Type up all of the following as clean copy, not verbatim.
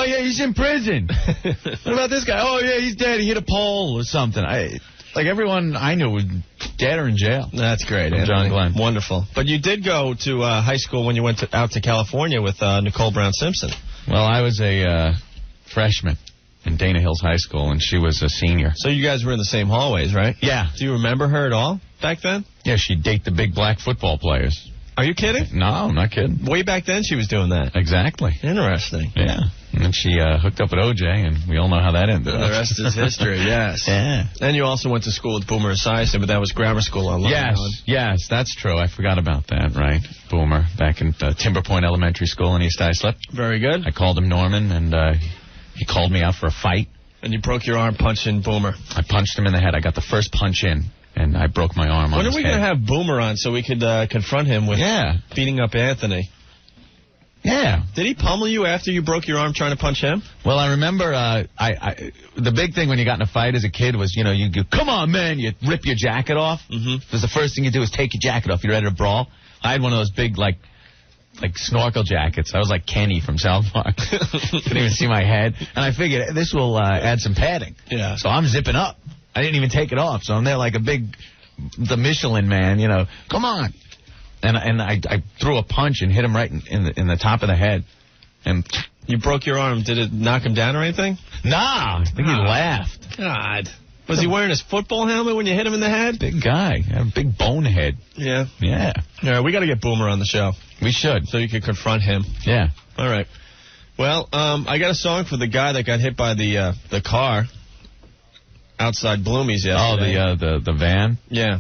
Oh, yeah, he's in prison. What about this guy? Oh, yeah, he's dead. He hit a pole or something. Like everyone I knew was dead or in jail. That's great, John Glenn. Wonderful. But you did go to high school when you went out to California with Nicole Brown Simpson. Well, I was a freshman in Dana Hills High School, and she was a senior. So you guys were in the same hallways, right? Yeah. Do you remember her at all back then? Yeah, she'd date the big black football players. Are you kidding? No, I'm not kidding. Way back then she was doing that. Exactly. Interesting. Yeah. And then she hooked up with OJ, and we all know how that ended. The rest is history, yes. Yeah. And you also went to school with Boomer Esiason, but that was grammar school on Long Island. Yes, that's true. I forgot about that, right? Boomer, back in Timber Point Elementary School in East Islip. Very good. I called him Norman, and he called me out for a fight. And you broke your arm punching Boomer. I punched him in the head. I got the first punch in, and I broke my arm on his head. When are we going to have Boomer on so we could confront him with beating up Anthony? Yeah. Did he pummel you after you broke your arm trying to punch him? Well, I remember the big thing when you got in a fight as a kid was, you come on, man, you rip your jacket off. Mm-hmm. Because the first thing you do is take your jacket off. You're ready to brawl. I had one of those big, like snorkel jackets. I was like Kenny from South Park. Couldn't even see my head. And I figured this will add some padding. Yeah. So I'm zipping up. I didn't even take it off. So I'm there like the Michelin man, come on. And I threw a punch and hit him right in the top of the head. And you broke your arm. Did it knock him down or anything? Nah. I think he laughed. God. Was he wearing his football helmet when you hit him in the head? Big guy. A big bone head. Yeah. Yeah. All right, we got to get Boomer on the show. We should. So you can confront him. Yeah. All right. Well, I got a song for the guy that got hit by the car outside Bloomie's yesterday. Oh, the van? Yeah.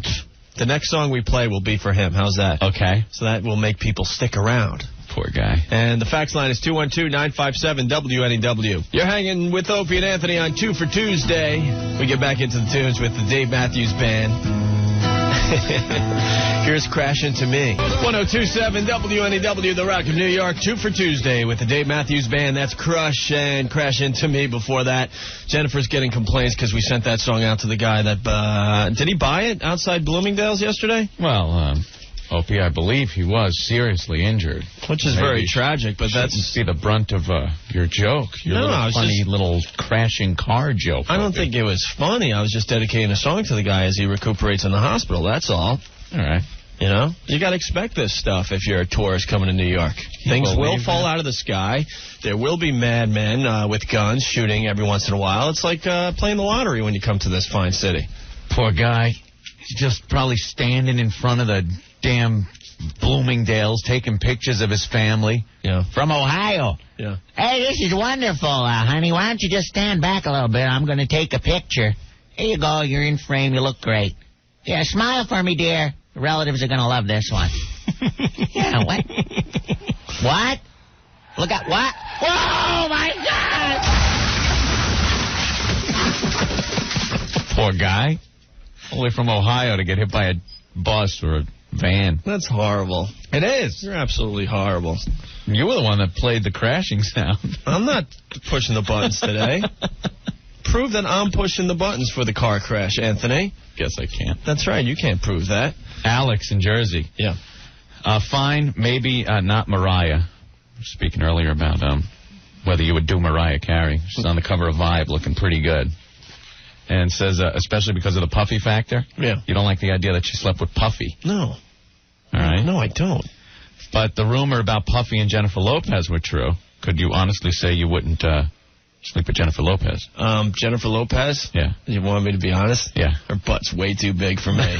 The next song we play will be for him. How's that? Okay. So that will make people stick around. Poor guy. And the fax line is 212-957-WNEW. You're hanging with Opie and Anthony on 2 for Tuesday. We get back into the tunes with the Dave Matthews Band. Here's Crash Into Me. 1027 WNEW, The Rock of New York, 2 for Tuesday with the Dave Matthews Band. That's Crush and Crash Into Me. Before that, Jennifer's getting complaints because we sent that song out to the guy that, did he buy it outside Bloomingdale's yesterday? Well, Opie, I believe he was seriously injured. Which is very tragic, but that's... see the brunt of your joke. Your little funny little crashing car joke. I don't think it was funny. I was just dedicating a song to the guy as he recuperates in the hospital. That's all. All right. You got to expect this stuff if you're a tourist coming to New York. Things will fall out of the sky. There will be madmen with guns shooting every once in a while. It's like playing the lottery when you come to this fine city. Poor guy. He's just probably standing in front of the damn Bloomingdale's taking pictures of his family. Yeah. From Ohio. Yeah. Hey, this is wonderful, honey. Why don't you just stand back a little bit? I'm going to take a picture. Here you go. You're in frame. You look great. Yeah, smile for me, dear. The relatives are going to love this one. Yeah, what? What? Look at what? Whoa, my God! Poor guy. Only from Ohio to get hit by a bus or a van. That's horrible. It is. You're absolutely horrible. You were the one that played the crashing sound. I'm not pushing the buttons today. Prove that I'm pushing the buttons for the car crash, Anthony. Guess I can't. That's right. You can't prove that. Alex in Jersey. Yeah. Fine. Maybe not Mariah. Speaking earlier about whether you would do Mariah Carey. She's on the cover of Vibe looking pretty good. And says, especially because of the Puffy factor. Yeah. You don't like the idea that she slept with Puffy. No. All right. No, I don't. But the rumor about Puffy and Jennifer Lopez were true. Could you honestly say you wouldn't sleep with Jennifer Lopez? Jennifer Lopez? Yeah. You want me to be honest? Yeah. Her butt's way too big for me.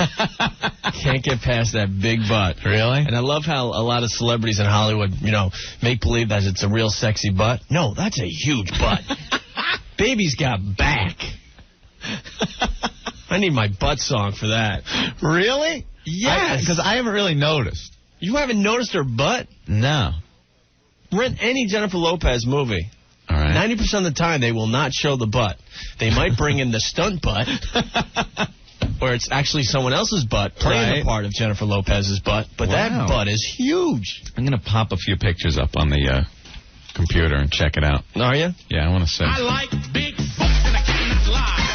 Can't get past that big butt. Really? And I love how a lot of celebrities in Hollywood, make believe that it's a real sexy butt. No, that's a huge butt. Baby's got back. I need my butt song for that. Really? Yes. Because I haven't really noticed. You haven't noticed her butt? No. Rent any Jennifer Lopez movie. All right. 90% of the time, they will not show the butt. They might bring in the stunt butt, where it's actually someone else's butt playing the part of Jennifer Lopez's butt. But that butt is huge. I'm going to pop a few pictures up on the computer and check it out. Are you? Yeah, I want to see. I like big folks and I cannot lie.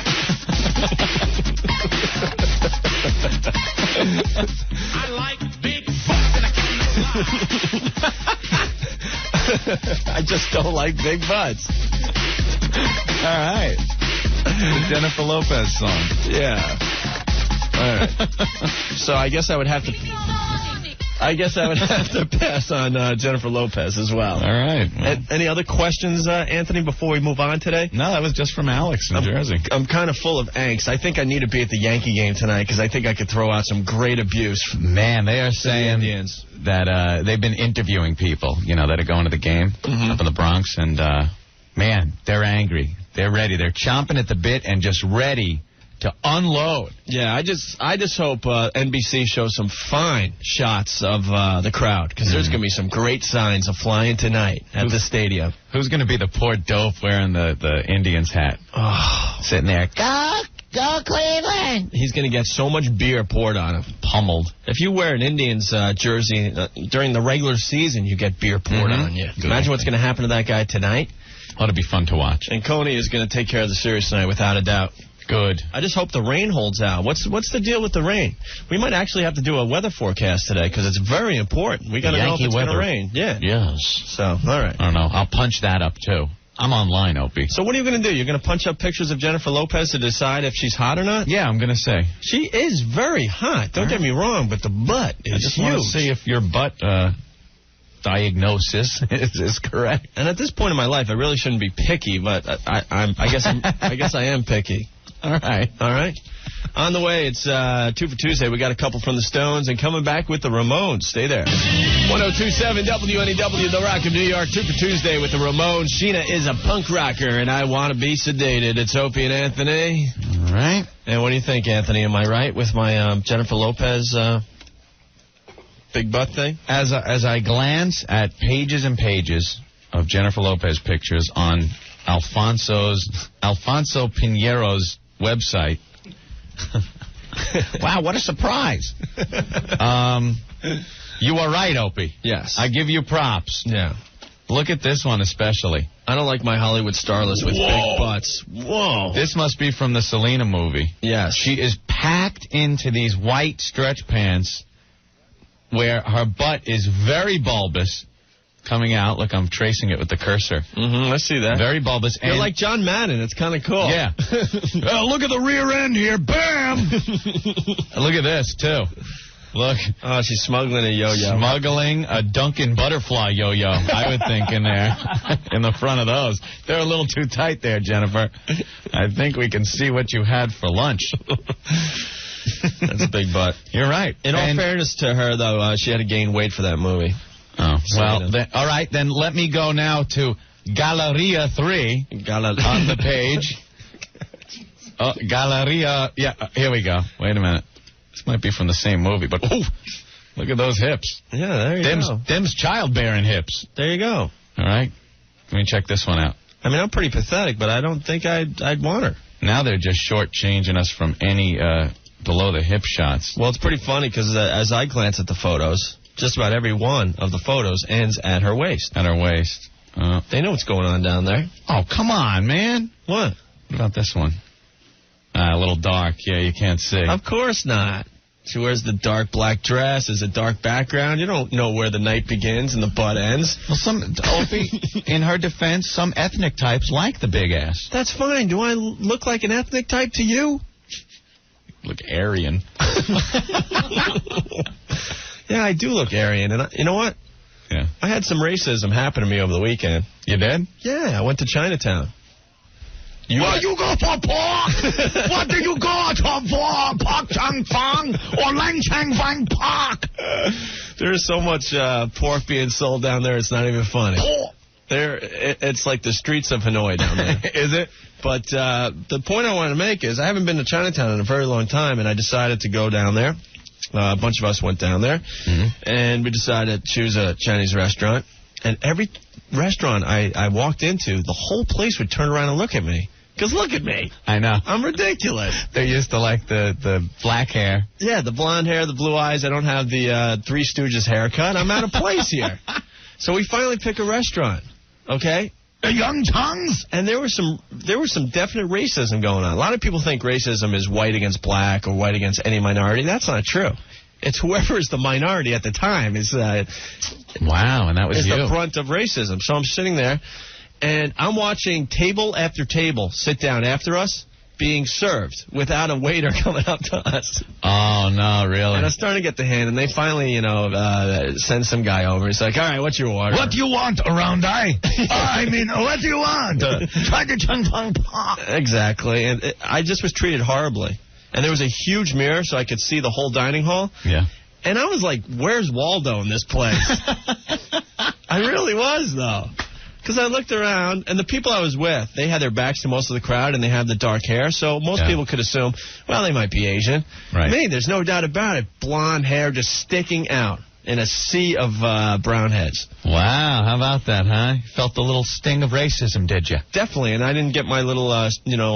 I like big folks and I cannot lie. I just don't like big butts. All right. The Jennifer Lopez song. Yeah. All right. So I guess I would have to pass on Jennifer Lopez as well. All right. Well. Any other questions, Anthony, before we move on today? No, that was just from Alex in Jersey. I'm kind of full of angst. I think I need to be at the Yankee game tonight because I think I could throw out some great abuse. Man, they are saying that they've been interviewing people, that are going to the game up in the Bronx, and man, they're angry. They're ready. They're chomping at the bit and just ready to unload. Yeah, I just hope NBC shows some fine shots of the crowd because there's going to be some great signs of flying tonight at the stadium. Who's going to be the poor dope wearing the Indians hat? Oh, sitting there. Go Cleveland! He's going to get so much beer poured on him. Pummeled. If you wear an Indians jersey during the regular season, you get beer poured on you. Imagine what's going to happen to that guy tonight. Ought to be fun to watch. And Coney is going to take care of the series tonight without a doubt. Good. I just hope the rain holds out. What's the deal with the rain? We might actually have to do a weather forecast today because it's very important. We got to know if it's going to rain. Yeah. Yes. So, all right. I don't know. I'll punch that up, too. I'm online, Opie. So what are you going to do? You're going to punch up pictures of Jennifer Lopez to decide if she's hot or not? Yeah, I'm going to say. She is very hot. Don't get me wrong, but the butt is huge. I just want to see if your butt diagnosis is correct. And at this point in my life, I really shouldn't be picky, but I guess I am picky. All right. All right. On the way, it's 2 for Tuesday. We got a couple from the Stones and coming back with the Ramones. Stay there. 102.7 WNEW, The Rock of New York. 2 for Tuesday with the Ramones. Sheena is a punk rocker, and I want to be sedated. It's Opie and Anthony. All right. And what do you think, Anthony? Am I right with my Jennifer Lopez big butt thing? As I glance at pages and pages of Jennifer Lopez pictures on Alfonso Piñero's website. Wow, what a surprise. You are right, Opie. Yes. I give you props. Yeah. Look at this one especially. I don't like my Hollywood starlets with big butts. Whoa. This must be from the Selena movie. Yes. She is packed into these white stretch pants where her butt is very bulbous. Coming out. Look, I'm tracing it with the cursor. I see that. Very bulbous. You're like John Madden. It's kind of cool. Yeah. Look at the rear end here. Bam! Look at this, too. Look. Oh, she's smuggling a yo-yo. Smuggling a Dunkin' Butterfly yo-yo, I would think, in there. In the front of those. They're a little too tight there, Jennifer. I think we can see what you had for lunch. That's a big butt. You're right. In all fairness to her, though, she had to gain weight for that movie. Oh, well, all right, then let me go now to Galleria 3 on the page. Galleria, yeah, here we go. Wait a minute. This might be from the same movie, but look at those hips. Yeah, there you go. Them's childbearing hips. There you go. All right, let me check this one out. I mean, I'm pretty pathetic, but I don't think I'd want her. Now they're just shortchanging us from any below-the-hip shots. Well, it's pretty funny because as I glance at the photos, just about every one of the photos ends at her waist. At her waist. They know what's going on down there. Oh, come on, man. What? What about this one? A little dark. Yeah, you can't see. Of course not. She wears the dark black dress. There's a dark background. You don't know where the night begins and the butt ends. Well, Opie, in her defense, some ethnic types like the big ass. That's fine. Do I look like an ethnic type to you? Look Aryan. Yeah, I do look Aryan. And you know what? Yeah. I had some racism happen to me over the weekend. You did? Yeah, I went to Chinatown. You go for pork? What do you go for? Pork Chang Fang or Lang Chang Fang Park? There's so much pork being sold down there, it's not even funny. It's like the streets of Hanoi down there. Is it? But the point I wanted to make is I haven't been to Chinatown in a very long time, and I decided to go down there. A bunch of us went down there, and we decided to choose a Chinese restaurant. And every restaurant I walked into, the whole place would turn around and look at me. Because look at me. I know. I'm ridiculous. They're used to like the black hair. Yeah, the blonde hair, the blue eyes. I don't have the Three Stooges haircut. I'm out of place here. So we finally pick a restaurant, okay? The Young Tongues? And there was some definite racism going on. A lot of people think racism is white against black or white against any minority. That's not true. It's whoever is the minority at the time is wow, and that was the brunt of racism. So I'm sitting there, and I'm watching table after table sit down after us being served without a waiter coming up to us. Oh, no, really? And I'm starting to get the hint, and they finally, send some guy over. He's like, all right, what's your order? What do you want, around eye? I mean, what do you want? Exactly. And I just was treated horribly. And there was a huge mirror so I could see the whole dining hall. Yeah. And I was like, where's Waldo in this place? I really was, though. Because I looked around, and the people I was with, they had their backs to most of the crowd, and they had the dark hair, so most people could assume, well, they might be Asian. Right. Me, there's no doubt about it. Blonde hair just sticking out in a sea of brown heads. Wow, how about that, huh? Felt the little sting of racism, did you? Definitely, and I didn't get my little,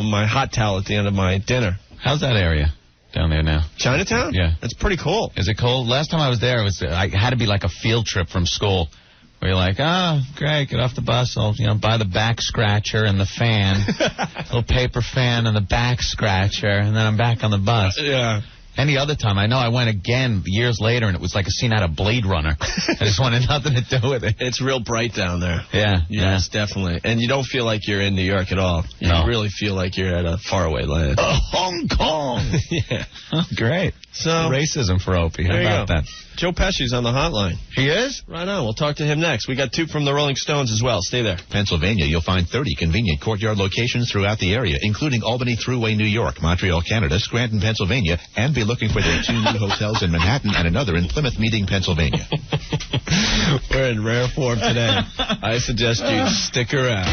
my hot towel at the end of my dinner. How's that area down there now? Chinatown? Yeah. It's pretty cool. Is it cold? Last time I was there, I had to be like a field trip from school. Where you're like, oh, great, get off the bus. I'll, buy the back scratcher and the fan, little paper fan and the back scratcher, and then I'm back on the bus. Yeah. Any other time, I know I went again years later, and it was like a scene out of Blade Runner. I just wanted nothing to do with it. It's real bright down there. Yeah. Yes, definitely. And you don't feel like you're in New York at all. You really feel like you're at a faraway land. Hong Kong. Yeah. Oh, great. So racism for Opie. How about that? Joe Pesci's on the hotline. He is? Right on. We'll talk to him next. We got 2 from the Rolling Stones as well. Stay there. Pennsylvania, you'll find 30 convenient courtyard locations throughout the area, including Albany Thruway, New York, Montreal, Canada, Scranton, Pennsylvania, and be looking for their 2 new hotels in Manhattan and another in Plymouth Meeting, Pennsylvania. We're in rare form today. I suggest you stick around.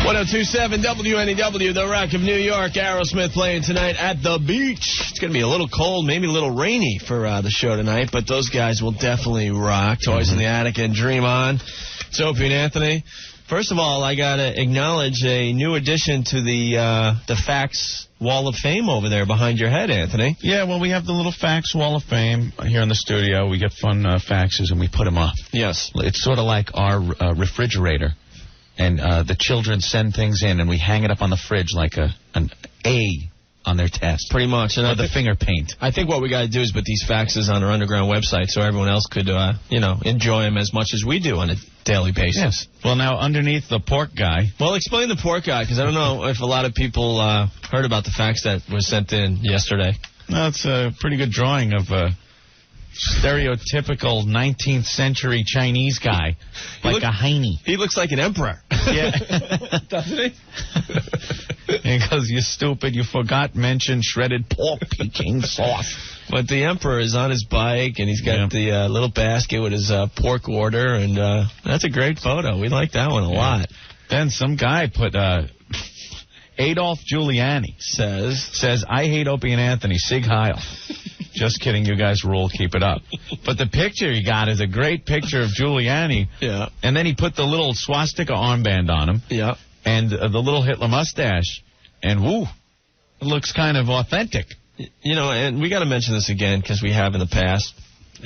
102.7 WNEW, The Rock of New York. Aerosmith playing tonight at the beach. It's going to be a little cold, maybe a little rainy for the show tonight, but those guys will definitely rock. Toys in the Attic and Dream On. It's Opie and Anthony. First of all, I got to acknowledge a new addition to the Fax Wall of Fame over there behind your head, Anthony. Yeah, well, we have the little Fax Wall of Fame here in the studio. We get fun faxes, and we put them up. Yes. It's sort of like our refrigerator. And the children send things in, and we hang it up on the fridge like an A on their test. Pretty much. And or the finger paint. I think what we got to do is put these faxes on our underground website so everyone else could, enjoy them as much as we do on a daily basis. Yes. Well, now, underneath the pork guy. Well, explain the pork guy, because I don't know if a lot of people heard about the fax that was sent in yesterday. No, it's a pretty good drawing of a stereotypical 19th century Chinese guy, like a Heine. He looks like an emperor. Yeah. Doesn't he? He goes, you stupid, you forgot mention shredded pork Peking sauce. But the emperor is on his bike, and he's got the little basket with his pork order, and that's a great photo. We like that one a lot. Then some guy put Adolf Giuliani says, I hate Opie and Anthony, Sig Heil. Just kidding, you guys rule, keep it up. But the picture he got is a great picture of Giuliani. Yeah. And then he put the little swastika armband on him. Yeah. And the little Hitler mustache. And woo, it looks kind of authentic. And we got to mention this again because we have in the past.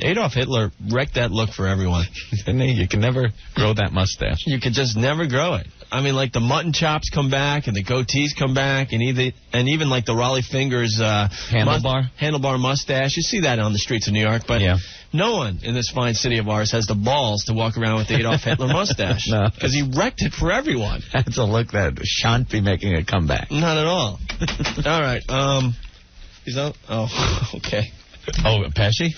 Adolf Hitler wrecked that look for everyone. Didn't he? You can never grow that mustache. You could just never grow it. I mean, like the mutton chops come back and the goatees come back and even like the Raleigh Fingers handlebar mustache. You see that on the streets of New York, but no one in this fine city of ours has the balls to walk around with the Adolf Hitler mustache because he wrecked it for everyone. That's a look that shan't be making a comeback. Not at all. All right. He's on. Oh, okay. Oh, Pesci?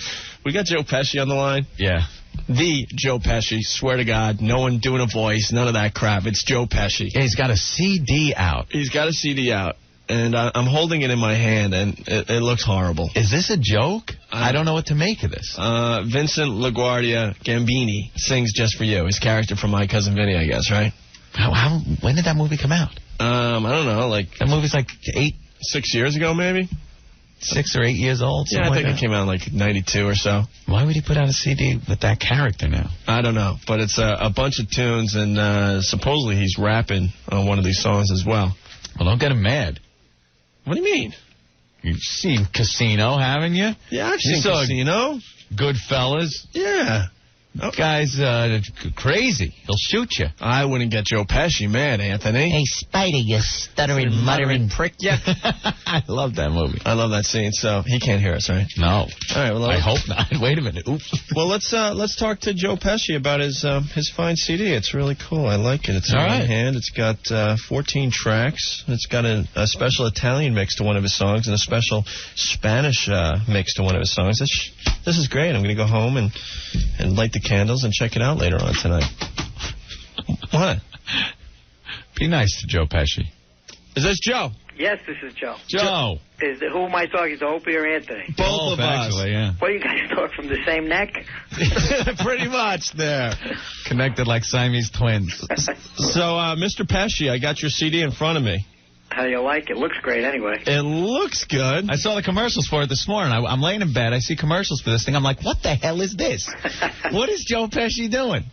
We got Joe Pesci on the line. Yeah. The Joe Pesci, swear to God, no one doing a voice, none of that crap. It's Joe Pesci. Yeah, he's got a CD out. He's got a CD out, and I'm holding it in my hand, and it looks horrible. Is this a joke? I don't know what to make of this. Vincent LaGuardia Gambini sings Just For You, his character from My Cousin Vinny, I guess, right? When did that movie come out? I don't know, That movie's like 6 years ago, maybe? 6 or 8 years old? Yeah, I think it came out in like 92 or so. Why would he put out a CD with that character now? I don't know, but it's a bunch of tunes, and supposedly he's rapping on one of these songs as well. Well, don't get him mad. What do you mean? You've seen Casino, haven't you? Yeah, I've seen Casino. Goodfellas. Yeah. Guy's crazy. He'll shoot you. I wouldn't get Joe Pesci mad, Anthony. Hey, Spider, you stuttering, muttering prick. Yeah. I love that movie. I love that scene. So he can't hear us, right? No. All right. Well, I hope not. Wait a minute. Oops. Well, let's talk to Joe Pesci about his fine CD. It's really cool. I like it. It's in my hand. It's got 14 tracks. It's got a special Italian mix to one of his songs and a special Spanish mix to one of his songs. This is great. I'm going to go home and light the candles and check it out later on tonight. What? Be nice to Joe Pesci. Is this Joe? Yes, this is Joe. Joe. Who am I talking to, Opie or Anthony? Both of us. Actually, yeah. What, you guys talk from the same neck? Pretty much there. Connected like Siamese twins. So, Mr. Pesci, I got your CD in front of me. How do you like it? Looks great anyway. It looks good. I saw the commercials for it this morning. I'm laying in bed. I see commercials for this thing. I'm like, what the hell is this? What is Joe Pesci doing?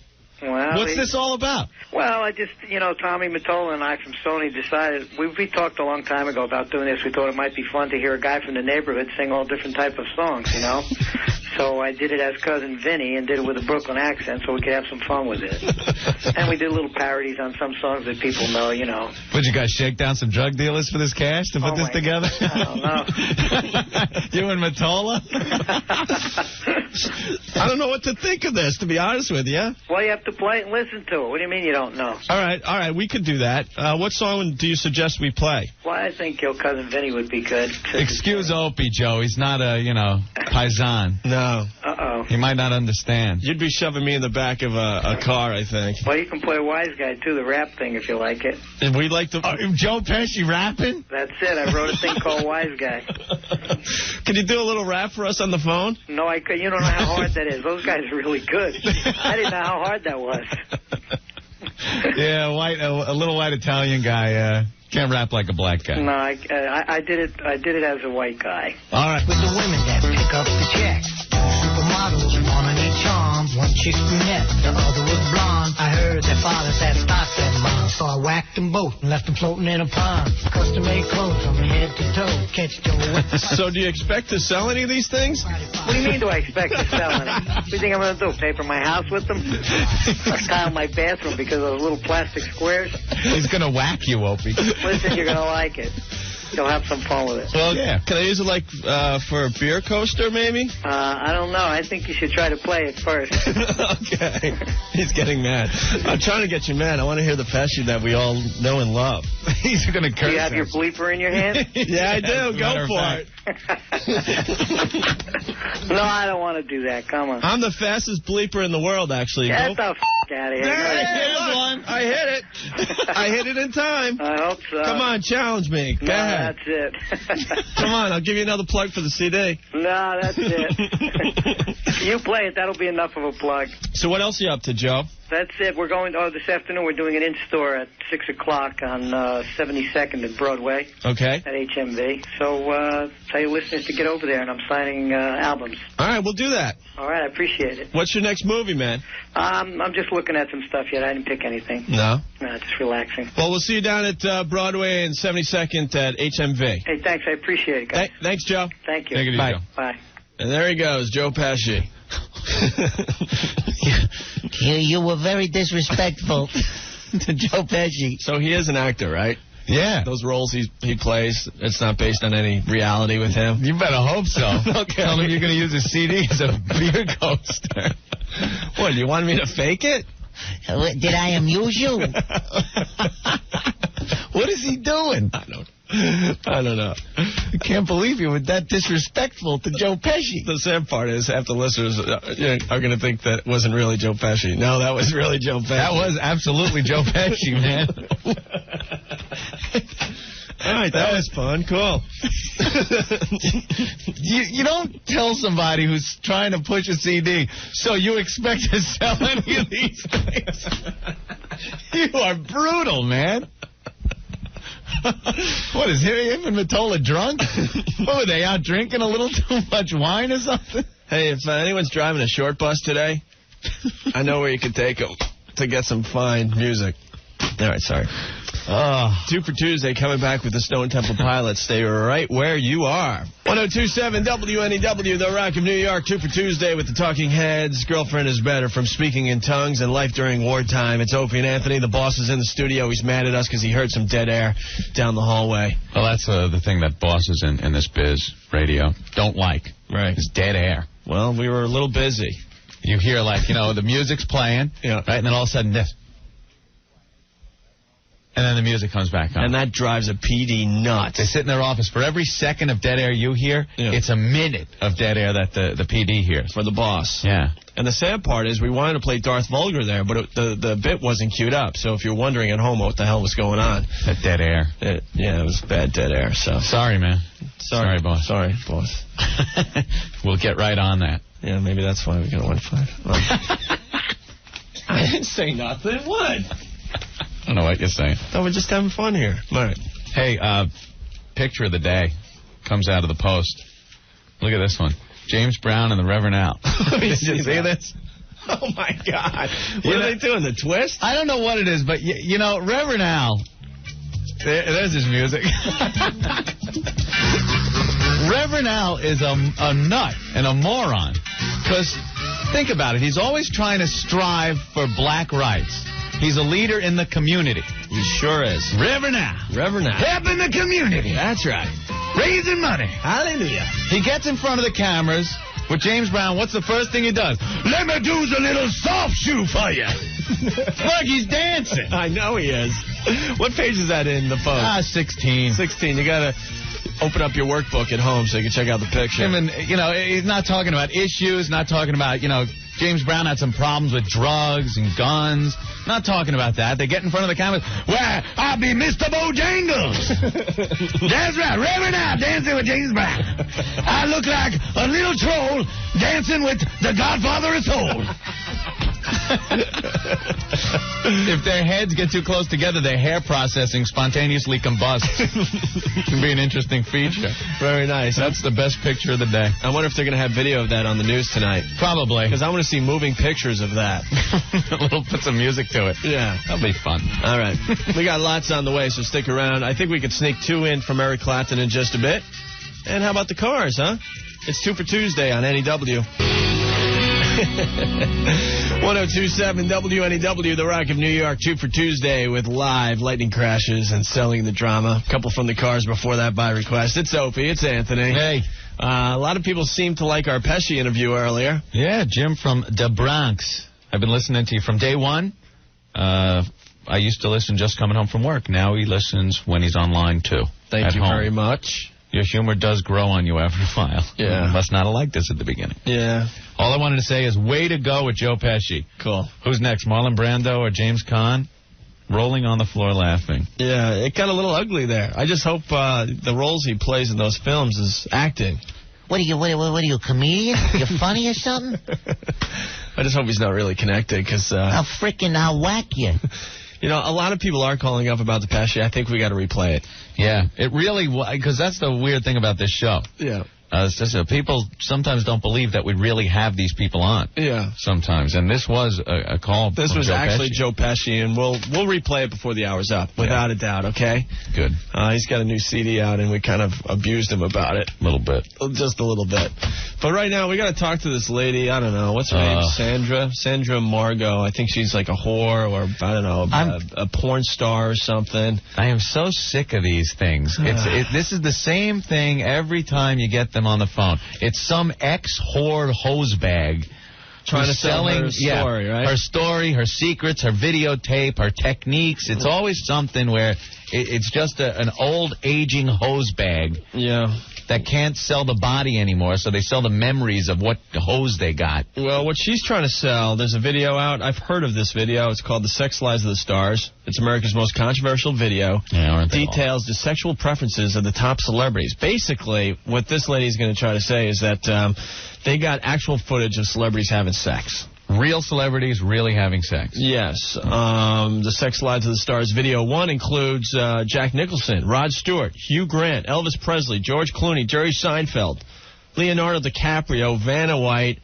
Well, What's this all about? Well, I just, Tommy Mottola and I from Sony decided, we talked a long time ago about doing this. We thought it might be fun to hear a guy from the neighborhood sing all different type of songs, So I did it as Cousin Vinny and did it with a Brooklyn accent so we could have some fun with it. And we did little parodies on some songs that people know, Would you guys shake down some drug dealers for this cash to put this together? I don't know. You and Mottola? I don't know what to think of this, to be honest with you. Well, you have to play it and listen to it. What do you mean you don't know? All right, we could do that. What song do you suggest we play? Well, I think your Cousin Vinny would be good. Excuse Opie, Joe. He's not a, paisan. No. Uh-oh. He might not understand. You'd be shoving me in the back of a car, I think. Well, you can play Wise Guy, too, the rap thing, if you like it. And we like to... Joe Pesci rapping? That's it. I wrote a thing called Wise Guy. Can you do a little rap for us on the phone? No, I could. You don't know how hard that is. Those guys are really good. I didn't know how hard that was. Yeah, a little white Italian guy can't rap like a black guy. No, I did it. I did it as a white guy. All right. With the women that pick up the check. Supermodels, one on each arm. One chick's brunette, the other was blonde. I heard their fathers had stocks and bonds, so I whacked them both and left them floating in a pond. Custom-made clothes from head to toe. Catch Joe with the... So do you expect to sell any of these things? What do you mean do I expect to sell any? What do you think I'm going to do, paper my house with them? Tile my bathroom because of those little plastic squares? He's going to whack you, Opie. Listen, you're going to like it. You'll have some fun with it. Well, yeah. Can I use it for a beer coaster, maybe? I don't know. I think you should try to play it first. Okay. He's getting mad. I'm trying to get you mad. I want to hear the Pesci that we all know and love. He's going to curse. Do you have your bleeper in your hand? Yeah, I do. Go for it. No, I don't want to do that. Come on. I'm the fastest bleeper in the world, actually. Get the f*** out of here. There's one. I hit it. I hit it in time. I hope so. Come on, challenge me. Go ahead. That's it. Come on, I'll give you another plug for the CD. No, that's it. You play it, that'll be enough of a plug. So what else are you up to, Joe? That's it. We're going, this afternoon we're doing an in-store at 6 o'clock on 72nd and Broadway. Okay. At HMV. So tell your listeners to get over there, and I'm signing albums. All right, we'll do that. All right, I appreciate it. What's your next movie, man? I'm just looking at some stuff yet. I didn't pick anything. No? No, just relaxing. Well, we'll see you down at Broadway and 72nd at HMV. Hey, thanks. I appreciate it, guys. Thanks, Joe. Thank you. Take it easy, Bye. Joe. Bye. And there he goes, Joe Pesci. You were very disrespectful to Joe Pesci. So he is an actor, right? Yeah. Those roles he plays, it's not based on any reality with him? You better hope so. Okay. Tell him you're going to use a CD as a beer coaster. What, you want me to fake it? Did I amuse you? What is he doing? I don't know. I can't believe you were that disrespectful to Joe Pesci. The sad part is half the listeners are going to think that wasn't really Joe Pesci. No, that was really Joe Pesci. That was absolutely Joe Pesci, man. All right, that was fun. Cool. You don't tell somebody who's trying to push a CD, so you expect to sell any of these things. You are brutal, man. What, is him and Mottola drunk? What, were they out drinking a little too much wine or something? Hey, if anyone's driving a short bus today, I know where you can take them to get some fine music. All right, sorry. 2 for Tuesday coming back with the Stone Temple Pilots. Stay right where you are. 102.7 WNEW, The Rock of New York. 2 for Tuesday with the Talking Heads. Girlfriend is better from speaking in tongues and life during wartime. It's Opie and Anthony. The boss is in the studio. He's mad at us because he heard some dead air down the hallway. Well, that's the thing that bosses in this biz, radio, don't like. Right. It's dead air. Well, we were a little busy. You hear, the music's playing, right, and then all of a sudden this. And then the music comes back on. And that drives a PD nuts. They sit in their office. For every second of dead air you hear, it's a minute of dead air that the PD hears. For the boss. Yeah. And the sad part is we wanted to play Darth Vulgar there, but the bit wasn't queued up. So if you're wondering at home what the hell was going on. That dead air. It was bad dead air. So sorry, man. Sorry, boss. Sorry, boss. We'll get right on that. Yeah, maybe that's why we got 1-5. I didn't say nothing. What? I don't know what you're saying. No, we're just having fun here. All right. Hey, picture of the day comes out of the Post. Look at this one. James Brown and the Reverend Al. Did you see this? Oh, my God. What are they doing, the twist? I don't know what it is, but, Reverend Al, there's his music. Reverend Al is a nut and a moron. Because, think about it, he's always trying to strive for black rights. He's a leader in the community. He sure is. Reverend Al. Helping the community. That's right. Raising money. Hallelujah. He gets in front of the cameras with James Brown. What's the first thing he does? Let me do a little soft shoe for you. Look, he's dancing. I know he is. What page is that in the phone? 16. 16. You got to open up your workbook at home so you can check out the picture. Him and, he's not talking about issues, not talking about, James Brown had some problems with drugs and guns. Not talking about that. They get in front of the cameras. Well, I'll be Mr. Bojangles. That's right. Reverend Al dancing with James Brown. I look like a little troll dancing with the Godfather of Soul. If their heads get too close together, their hair processing spontaneously combusts. It can be an interesting feature. Very nice. That's the best picture of the day. I wonder if they're going to have video of that on the news tonight. Probably. Because I want to see moving pictures of that. Put some music to it. Yeah. That'll be fun. All right. We got lots on the way, so stick around. I think we could sneak 2 in from Eric Clapton in just a bit. And how about the cars, huh? It's 2 for Tuesday on NEW. 102.7 WNEW, The Rock of New York, 2 for Tuesday with live lightning crashes and selling the drama. A couple from the cars before that by request. It's Opie, it's Anthony. Hey. A lot of people seem to like our Pesci interview earlier. Yeah, Jim from the Bronx. I've been listening to you from day one. I used to listen just coming home from work. Now he listens when he's online, too. Thank you very much. Your humor does grow on you after a while. Yeah. You must not have liked this at the beginning. Yeah. All I wanted to say is way to go with Joe Pesci. Cool. Who's next, Marlon Brando or James Caan? Rolling on the floor laughing. Yeah, it got a little ugly there. I just hope the roles he plays in those films is acting. What are you, a comedian? You funny or something? I just hope he's not really connected, because... I'll whack you. A lot of people are calling up about the Pesci. I think we got to replay it. Yeah, it really... Because that's the weird thing about this show. Yeah. It's just people sometimes don't believe that we really have these people on. Yeah. Sometimes. And this was a call. This was Joe actually Pesci. Joe Pesci, and we'll replay it before the hour's up, without a doubt, okay? Good. He's got a new CD out, and we kind of abused him about it. A little bit. Just a little bit. But right now, we got to talk to this lady. I don't know. What's her name? Sandra Margo. I think she's like a whore, or, I don't know, a porn star or something. I am so sick of these things. This is the same thing every time you get them on the phone. It's some ex-whore hosebag trying to sell her story, right? Her story, her secrets, her videotape, her techniques. It's always something where it's just an old, aging hosebag. Yeah. That can't sell the body anymore, so they sell the memories of what hose they got. Well, what she's trying to sell, there's a video out. I've heard of this video. It's called The Sex Lies of the Stars. It's America's most controversial video. Yeah, aren't they all? Details the sexual preferences of the top celebrities. Basically, what this lady's going to try to say is that they got actual footage of celebrities having sex. Real celebrities really having sex. Yes. The Sex Lies of the Stars video 1 includes Jack Nicholson, Rod Stewart, Hugh Grant, Elvis Presley, George Clooney, Jerry Seinfeld, Leonardo DiCaprio, Vanna White,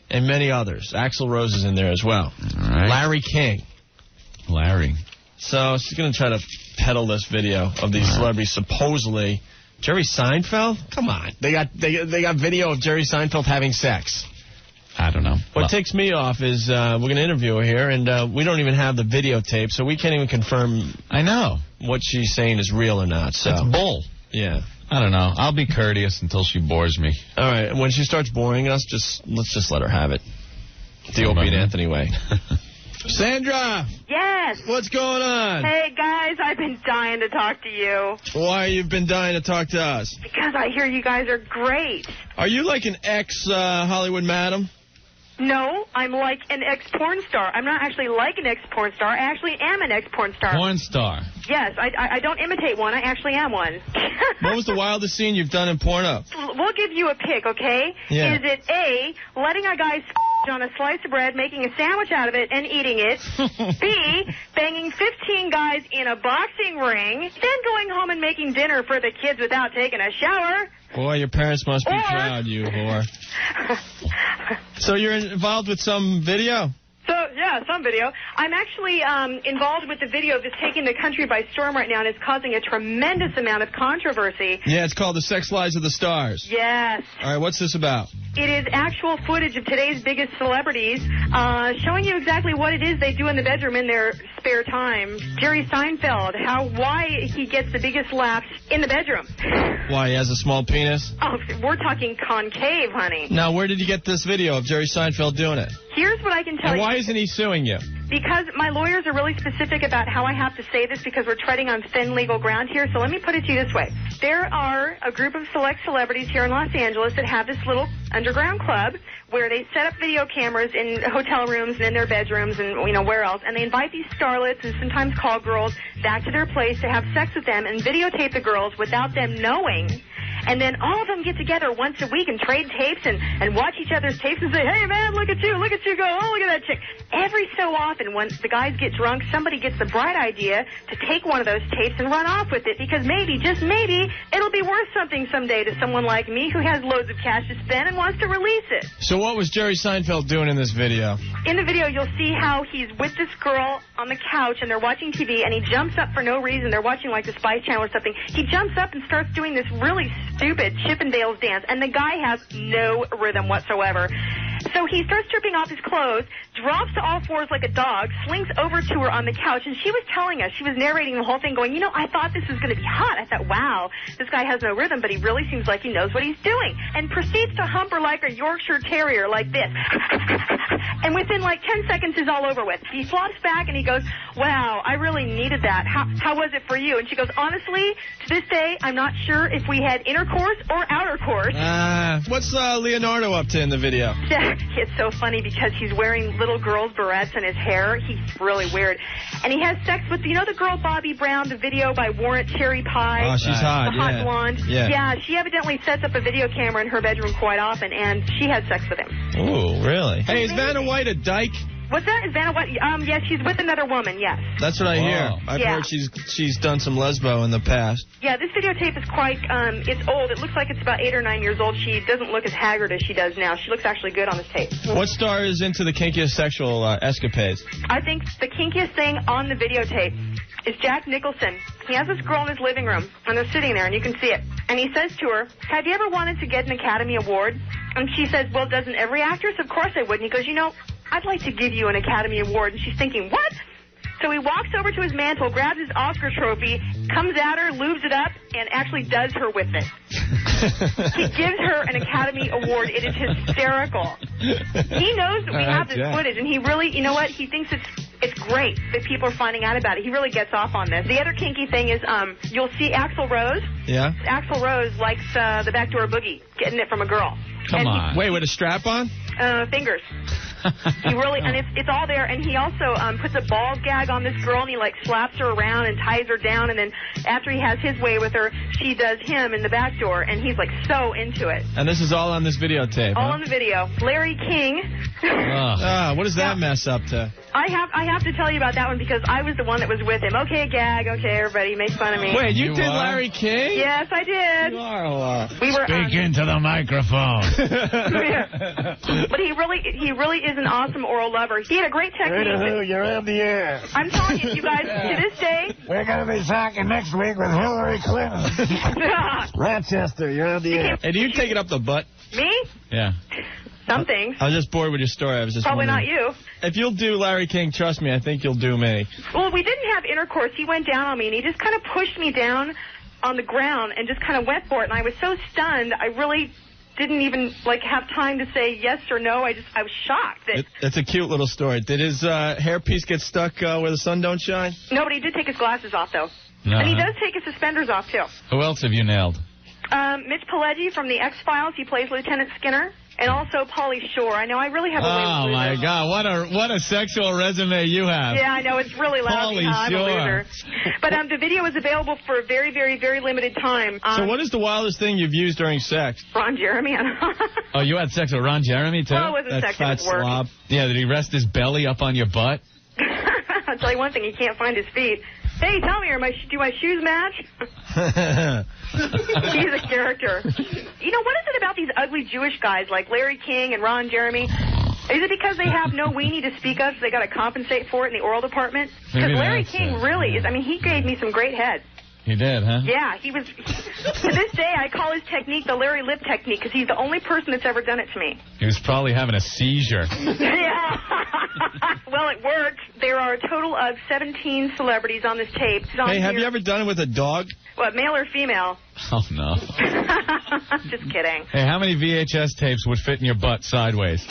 and many others. Axl Rose is in there as well. All right. Larry King. Larry. So she's going to try to peddle this video of these celebrities supposedly. Jerry Seinfeld? Come on. They got video of Jerry Seinfeld having sex. I don't know. What ticks me off is we're going to interview her here, and we don't even have the videotape, so we can't even confirm. I know what she's saying is real or not. So it's bull. Yeah. I don't know. I'll be courteous until she bores me. All right. When she starts boring us, let's just let her have it. The Opie and Anthony way. Sandra! Yes! What's going on? Hey, guys, I've been dying to talk to you. Why you've been dying to talk to us? Because I hear you guys are great. Are you like an ex-Hollywood madam? No, I'm like an ex-porn star. I'm not actually like an ex-porn star. I actually am an ex-porn star. Porn star? Yes, I don't imitate one. I actually am one. What was the wildest scene you've done in porno? We'll give you a pick, okay? Yeah. Is it A, letting a guy on a slice of bread, making a sandwich out of it, and eating it? B, banging 15 guys in a boxing ring, then going home and making dinner for the kids without taking a shower? Boy, your parents must be proud, you whore. So you're involved with some video? So, yeah, some video. I'm actually involved with the video that's taking the country by storm right now and is causing a tremendous amount of controversy. Yeah, it's called The Sex Lives of the Stars. Yes. All right, what's this about? It is actual footage of today's biggest celebrities showing you exactly what it is they do in the bedroom in their spare time. Jerry Seinfeld, why he gets the biggest laughs in the bedroom. Why, he has a small penis? Oh, we're talking concave, honey. Now, where did you get this video of Jerry Seinfeld doing it? Here's what I can tell you. And why isn't he suing you? Because my lawyers are really specific about how I have to say this because we're treading on thin legal ground here. So let me put it to you this way. There are a group of select celebrities here in Los Angeles that have this little underground club where they set up video cameras in hotel rooms and in their bedrooms and, where else. And they invite these starlets and sometimes call girls back to their place to have sex with them and videotape the girls without them knowing. And then all of them get together once a week and trade tapes and watch each other's tapes and say, hey, man, look at you go, oh, look at that chick. Every so often when the guys get drunk, somebody gets the bright idea to take one of those tapes and run off with it because maybe, just maybe, it'll be worth something someday to someone like me who has loads of cash to spend and wants to release it. So what was Jerry Seinfeld doing in this video? In the video, you'll see how he's with this girl on the couch and they're watching TV and he jumps up for no reason. They're watching like the Spice Channel or something. He jumps up and starts doing this really stupid Chippendales dance, and the guy has no rhythm whatsoever. So he starts stripping off his clothes, drops to all fours like a dog, slinks over to her on the couch, and she was telling us, she was narrating the whole thing going, I thought this was going to be hot. I thought, wow, this guy has no rhythm, but he really seems like he knows what he's doing, and proceeds to hump her like a Yorkshire Terrier like this. And within like 10 seconds is all over with. He flops back and he goes, wow, I really needed that. How was it for you? And she goes, honestly, to this day, I'm not sure if we had intercourse or outer course. What's Leonardo up to in the video? It's so funny because he's wearing little girls' barrettes in his hair. He's really weird. And he has sex with, the girl Bobby Brown, the video by Warrant Cherry Pie. Oh, she's hot, the hot blonde. Yeah, she evidently sets up a video camera in her bedroom quite often, and she had sex with him. Ooh, really? Hey, is Vanna White a dyke? What's that? Is Vanna White? Yes, she's with another woman, yes. That's what I hear. I've heard she's done some lesbo in the past. Yeah, this videotape is quite, it's old. It looks like it's about 8 or 9 years old. She doesn't look as haggard as she does now. She looks actually good on this tape. What star is into the kinkiest sexual escapades? I think the kinkiest thing on the videotape is Jack Nicholson. He has this girl in his living room, and they're sitting there, and you can see it. And he says to her, have you ever wanted to get an Academy Award? And she says, well, doesn't every actress? Of course I would. And he goes, I'd like to give you an Academy Award. And she's thinking, what? So he walks over to his mantle, grabs his Oscar trophy, comes at her, lubes it up, and actually does her with it. He gives her an Academy Award. It is hysterical. He knows that we have this footage, and he really, he thinks it's great that people are finding out about it. He really gets off on this. The other kinky thing is you'll see Axl Rose. Yeah? Axl Rose likes the backdoor boogie, getting it from a girl. Come on. Wait, with a strap on? Fingers. He really, and it's all there, and he also puts a ball gag on this girl, and he slaps her around and ties her down, and then after he has his way with her, she does him in the back door, and he's so into it. And this is all on this videotape, All on the video. Larry King. What does that mess up to? I have to tell you about that one because I was the one that was with him. Okay, gag. Okay, everybody, make fun of me. Wait, you did Larry King? Yes, I did. You are Speak into the microphone. But he really is an awesome oral lover. He had a great technique. You're on the air. I'm telling you guys, to this day... We're going to be talking next week with Hillary Clinton. Rochester, you're on the air. Hey, do you take it up the butt? Me? Yeah. Some things. I was just bored with your story. I was just Probably wondering. not you. If you'll do Larry King, trust me, I think you'll do me. Well, we didn't have intercourse. He went down on me, and he just kind of pushed me down on the ground and just kind of went for it. And I was so stunned, I really didn't even, have time to say yes or no. I was shocked. It's a cute little story. Did his hairpiece get stuck where the sun don't shine? No, but he did take his glasses off, though. And he does take his suspenders off, too. Who else have you nailed? Mitch Pileggi from the X-Files. He plays Lieutenant Skinner. And also Pauly Shore. I know I really have a way Oh, with my losers. God. What a sexual resume you have. Yeah, I know. It's really loud. Pauly I'm a Shore. loser. But the video is available for a very, very, very limited time. So what is the wildest thing you've used during sex? Ron Jeremy. Oh, you had sex with Ron Jeremy, too? Well, it wasn't sex, it was work. slob. Yeah, did he rest his belly up on your butt? I'll tell you one thing, he can't find his feet. Hey, tell me, do my shoes match? He's a character. You know, what is it about these ugly Jewish guys like Larry King and Ron Jeremy? Is it because they have no weenie to speak of, so they got to compensate for it in the oral department? Because Larry King really is, he gave me some great head. He did, huh? Yeah, to this day, I call his technique the Larry Lip technique, because he's the only person that's ever done it to me. He was probably having a seizure. Yeah. Well, it worked. There are a total of 17 celebrities on this tape. Hey, have you ever done it with a dog? What, male or female? Oh, no. Just kidding. Hey, how many VHS tapes would fit in your butt sideways?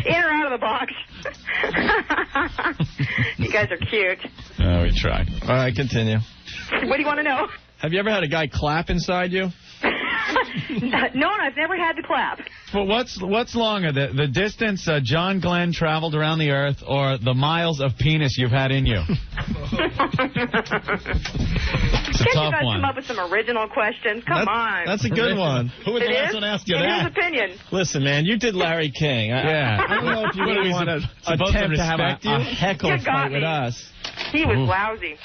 In or out of the box? You guys are cute. Oh, we tried. All right, continue. What do you want to know? Have you ever had a guy clap inside you? No, I've never had to clap. Well, what's longer, the distance John Glenn traveled around the earth or the miles of penis you've had in you? It's a Can't tough you guys one. come up with some original questions? Come on. That's a good one. Who was the last one to ask you In that? his opinion. Listen, man, you did Larry King. Yeah. I don't know if you really want to supposed to attempt to have respect a you? heckle You got fight me. with us. He was lousy.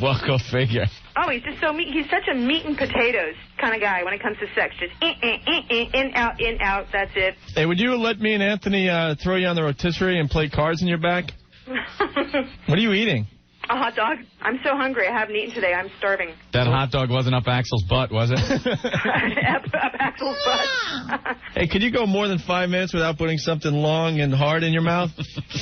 Well, go figure. Oh, he's just so meat. He's such a meat and potatoes kind of guy when it comes to sex. Just in, out, that's it. Hey, would you let me and Anthony throw you on the rotisserie and play cards in your back? What are you eating? A hot dog. I'm so hungry. I haven't eaten today. I'm starving. That hot dog wasn't up Axel's butt, was it? Up Axel's butt. Hey, could you go more than 5 minutes without putting something long and hard in your mouth?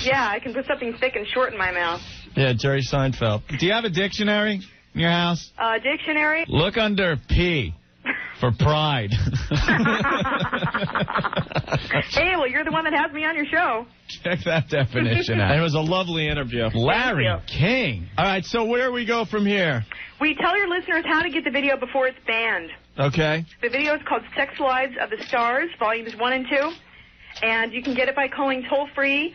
Yeah, I can put something thick and short in my mouth. Yeah, Jerry Seinfeld. Do you have a dictionary in your house? Dictionary? Look under P for pride. Hey, well, you're the one that has me on your show. Check that definition It out. was a lovely interview. Larry Thank King. All right, so where we go from here? We tell your listeners how to get the video before it's banned. Okay. The video is called Sex Lives of the Stars, Volumes 1 and 2. And you can get it by calling toll-free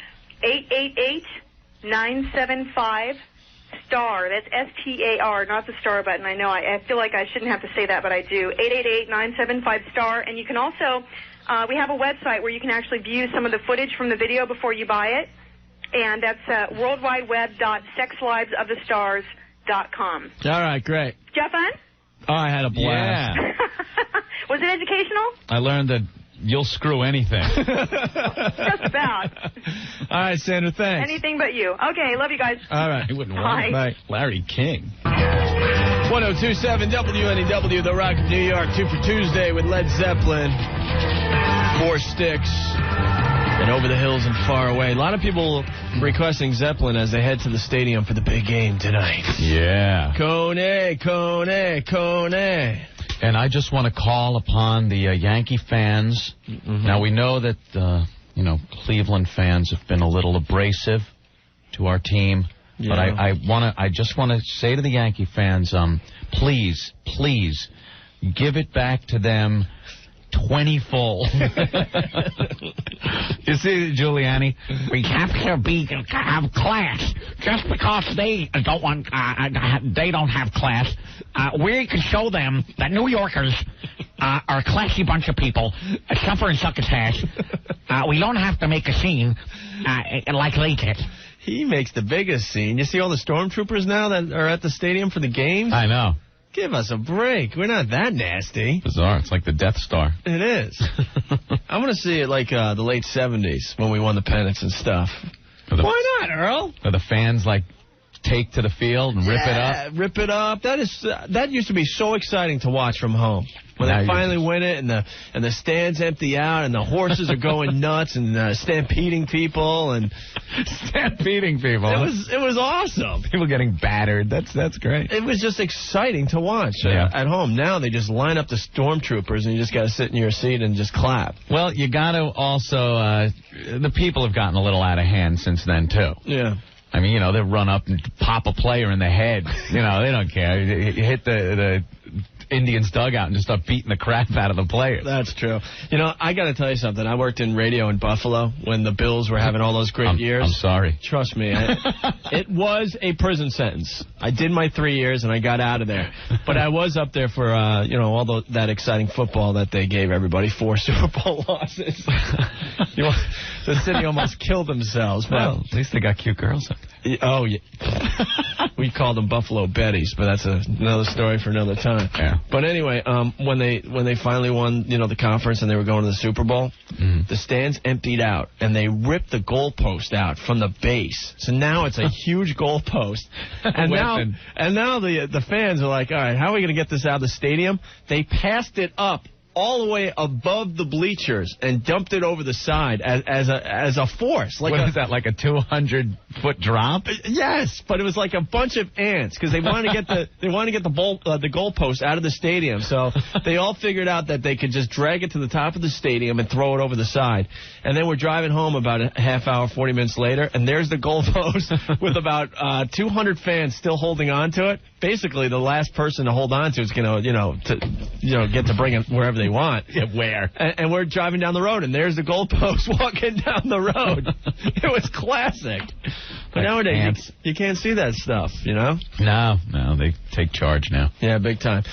888-975-STAR. That's S-T-A-R, not the star button. I know. I feel like I shouldn't have to say that, but I do. 888-975-STAR. And you can also, we have a website where you can actually view some of the footage from the video before you buy it. And that's worldwideweb.sexlivesofthestars.com. All right, great. Did you have fun? Oh, I had a blast. Yeah. Was it educational? I learned that you'll screw anything. Just about. All right, Sandra, thanks. Anything but you. Okay, love you guys. All right. I wouldn't Bye. want it. Bye. Larry King. 1027 WNEW, The Rock of New York, 2 for Tuesday with Led Zeppelin, 4 Sticks, and Over the Hills and Far Away. A lot of people requesting Zeppelin as they head to the stadium for the big game tonight. Yeah. Kone, Kone, Kone. And I just want to call upon the Yankee fans. Mm-hmm. Now, we know that, Cleveland fans have been a little abrasive to our team. Yeah. But I just want to say to the Yankee fans, please give it back to them 20-fold. You see, Giuliani? We have to have class. Just because they don't have class, we can show them that New Yorkers are a classy bunch of people, suffer and succotash. We don't have to make a scene like they did. He makes the biggest scene. You see all the stormtroopers now that are at the stadium for the games? I know. Give us a break. We're not that nasty. Bizarre. It's like the Death Star. It is. I want to see it like the late 70s when we won the pennants and stuff. Why not, Earl? Or the fans, like, take to the field and rip it up? Rip it up. That used to be so exciting to watch from home. When they finally win it and the stands empty out and the horses are going nuts and stampeding people and stampeding people. It was awesome. People getting battered. That's great. It was just exciting to watch at home. Now they just line up the stormtroopers and you just got to sit in your seat and just clap. Well, you got to also the people have gotten a little out of hand since then too. Yeah. I mean, they run up and pop a player in the head. They don't care. You hit the Indians' dugout and just start beating the crap out of the players. That's true. I got to tell you something. I worked in radio in Buffalo when the Bills were having all those great years. I'm sorry. Trust me. It was a prison sentence. I did my 3 years and I got out of there. But I was up there for, all that exciting football that they gave everybody. 4 Super Bowl losses. The city almost killed themselves. But well, at least they got cute girls up there. Oh, yeah. We called them Buffalo Betties, but that's another story for another time. Yeah. But anyway, when they finally won, the conference and they were going to the Super Bowl, the stands emptied out and they ripped the goalpost out from the base. So now it's a huge goalpost. And now the fans are like, all right, how are we going to get this out of the stadium? They passed it up all the way above the bleachers and dumped it over the side as a force. What is that, like a 200-foot drop? Yes, but it was like a bunch of ants because they wanted to get the goalpost out of the stadium. So they all figured out that they could just drag it to the top of the stadium and throw it over the side. And then we're driving home about a half hour, 40 minutes later, and there's the goalpost with about 200 fans still holding on to it. Basically, the last person to hold on to is going to get to bring it wherever they want. Yeah, where? And we're driving down the road, and there's the goalpost walking down the road. It was classic. But nowadays, you can't see that stuff, No, they take charge now. Yeah, big time.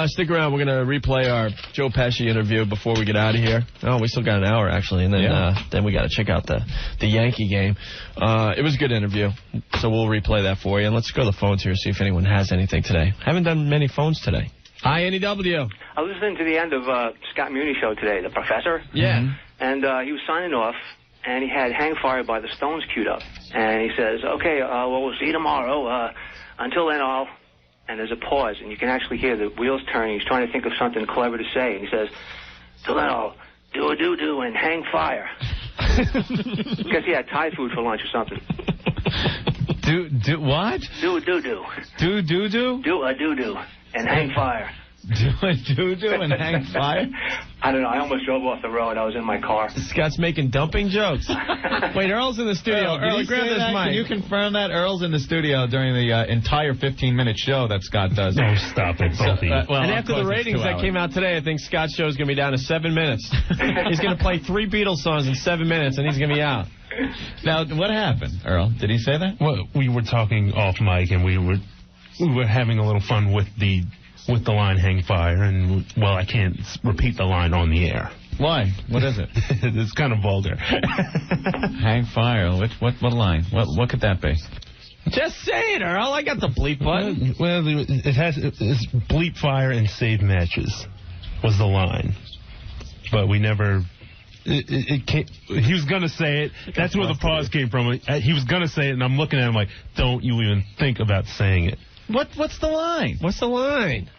Stick around. We're going to replay our Joe Pesci interview before we get out of here. Oh, we still got an hour, actually, and then we got to check out the Yankee game. It was a good interview, so we'll replay that for you. And let's go to the phones here, see if anyone has anything today. Haven't done many phones today. Hi, NEW. I was listening to the end of Scott Muni's show today, the professor. Yeah. And he was signing off, and he had Hang Fire by the Stones queued up. And he says, okay, we'll see you tomorrow. Until then, and there's a pause, and you can actually hear the wheels turning. He's trying to think of something clever to say, and he says, till then, I'll do a doo-doo and hang fire. Because he had Thai food for lunch or something. Do what? Do a doo-doo. Do doo-doo? Do a doo-doo and hang fire. Do a doo-doo and hang fire? I don't know. I almost drove off the road. I was in my car. Scott's making dumping jokes. Wait, Earl's in the studio. Earl, grab this mic. Can you confirm that Earl's in the studio during the entire 15-minute show that Scott does? No, stop it, both of you. And after the ratings that came out today, I think Scott's show is going to be down to 7 minutes. He's going to play 3 Beatles songs in 7 minutes, and he's going to be out. Now, what happened, Earl? Did he say that? Well, we were talking off mic, and we were having a little fun with the line hang fire, and, well, I can't repeat the line on the air. Why? What is it? It's kind of vulgar. Hang fire. What line? What could that be? Just say it, Earl. I got the bleep button. Well, it's bleep fire and save matches was the line. But we never... It came, he was going to say it. That's where the pause came from. He was going to say it, and I'm looking at him like, don't you even think about saying it. What's the line? What's the line?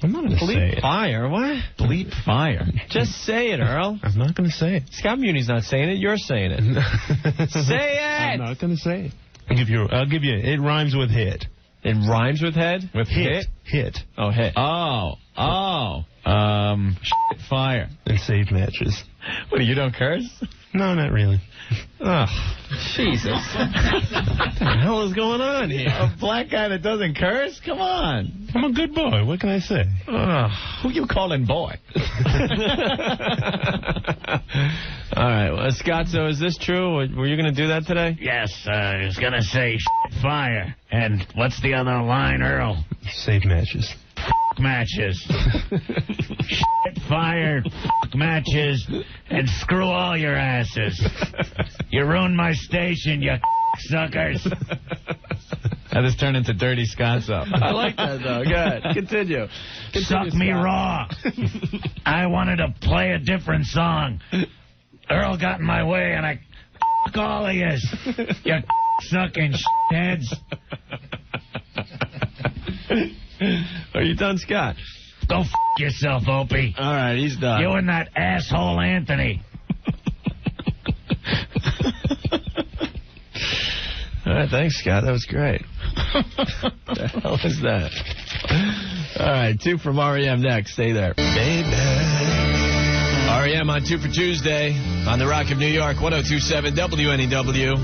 I'm not going to say it. Bleep fire. What? Bleep fire. Just say it, Earl. I'm not going to say it. Scott Muni's not saying it. You're saying it. Say it. I'm not going to say it. I'll give you. It rhymes with hit. It rhymes with head? With hit? Hit. Oh, hit. Oh. Fire. And save matches. What, you don't curse? No, not really. Oh, Jesus. What the hell is going on here? A black guy that doesn't curse? Come on. I'm a good boy. What can I say? Who you calling boy? All right. Well, Scott, so is this true? Were you going to do that today? Yes, I was going to say fire. And what's the other line, Earl? Save matches. Matches. Fire, matches, and screw all your asses. You ruined my station, you suckers. Now this turned into Dirty Scott's-o. I like that, though. Go ahead. Continue. Suck me raw. I wanted to play a different song. Earl got in my way, and I f*** all of yous. You sucking heads. Are you done, Scott? Go f*** yourself, Opie. All right, he's done. You and that asshole Anthony. All right, thanks, Scott. That was great. What the hell is that? All right, 2 from REM next. Stay there. Baby. REM on 2 for Tuesday on the Rock of New York, 102.7 WNEW.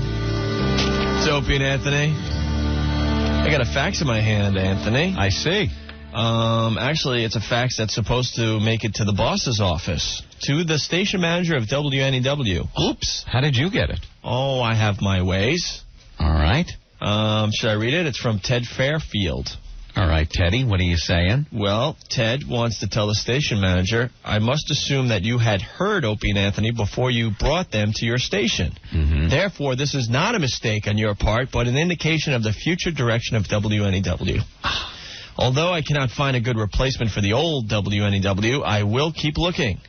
It's Opie and Anthony. I got a fax in my hand, Anthony. I see. Actually, it's a fax that's supposed to make it to the boss's office, to the station manager of WNEW. Oops. How did you get it? Oh, I have my ways. All right. Should I read it? It's from Ted Fairfield. All right, Teddy, what are you saying? Well, Ted wants to tell the station manager, I must assume that you had heard Opie and Anthony before you brought them to your station. Mm-hmm. Therefore, this is not a mistake on your part, but an indication of the future direction of WNEW. Although I cannot find a good replacement for the old WNEW, I will keep looking.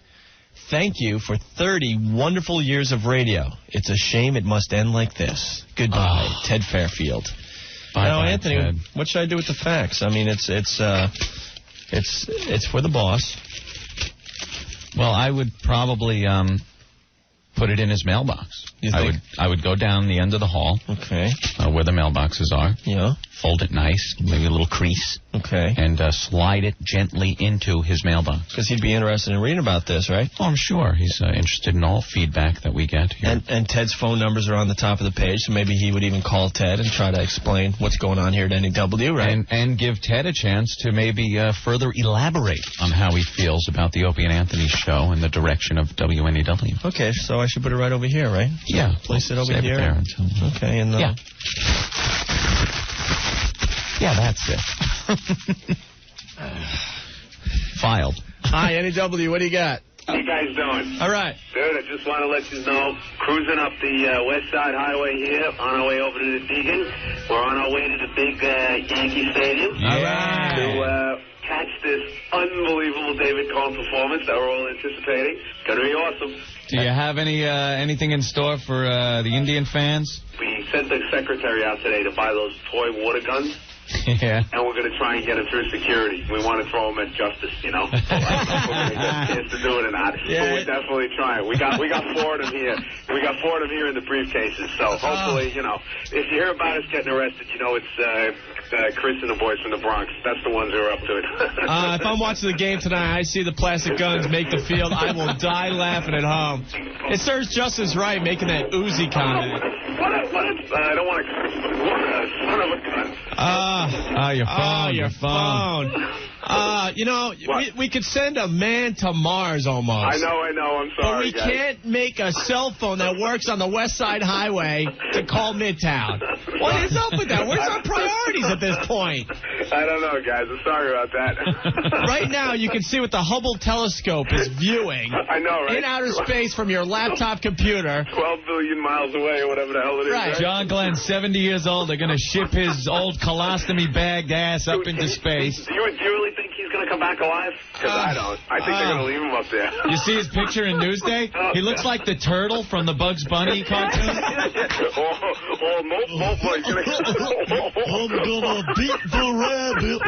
Thank you for 30 wonderful years of radio. It's a shame it must end like this. Goodbye, Ted Fairfield. Now, Anthony, Ted. what should I do with the fax? I mean, it's for the boss. Well, I would probably put it in his mailbox. I would go down the end of the hall. Okay. Where the mailboxes are. Yeah. Fold it nice, maybe a little crease. Okay. And slide it gently into his mailbox. Because he'd be interested in reading about this, right? Oh, I'm sure. He's interested in all feedback that we get here. And Ted's phone numbers are on the top of the page, so maybe he would even call Ted and try to explain what's going on here at NEW, right? And give Ted a chance to maybe further elaborate on how he feels about the Opie and Anthony show and the direction of WNEW. Okay, so I should put it right over here, right? Yeah. Place it over Save here. It there until, okay, and yeah. Yeah, that's it. Filed. Hi, NEW, what do you got? How you guys doing? All right. Good. I just want to let you know, cruising up the West Side Highway here, on our way over to the Deegan. We're on our way to the big Yankee Stadium. Yeah. To catch this unbelievable David Cohn performance that we're all anticipating. It's going to be awesome. Do you have anything in store for the Indian fans? We sent the secretary out today to buy those toy water guns. Yeah. And we're going to try and get him through security. We want to throw him at justice, you know. I don't know if we're going to get a chance to do it or not. Yeah. But we're definitely trying. We got 4 of them here. We got 4 of them here in the briefcases. So hopefully, you know, if you hear about us getting arrested, you know it's Chris and the boys from the Bronx. That's the ones who are up to it. If I'm watching the game tonight, I see the plastic guns make the field, I will die laughing at home. It serves Justice right making that Uzi comment. I don't want to. What a son of a gun. Your phone. Your phone. You know, we could send a man to Mars almost. I know. I'm sorry, but we can't make a cell phone that works on the West Side Highway to call Midtown. What is up with that? Where's our priorities at this point? I don't know, guys. I'm sorry about that. Right now, you can see what the Hubble telescope is viewing. I know, right? In outer space from your laptop computer. 12 billion miles away or whatever the hell it is. Right. John Glenn, 70 years old. They're going to ship his old colostomy bagged ass up into space. Do you really think he's going to come back alive? Because I don't. I think they're going to leave him up there. You see his picture in Newsday? He looks like the turtle from the Bugs Bunny cartoon. He's going to... I'm gonna beat the rabbit.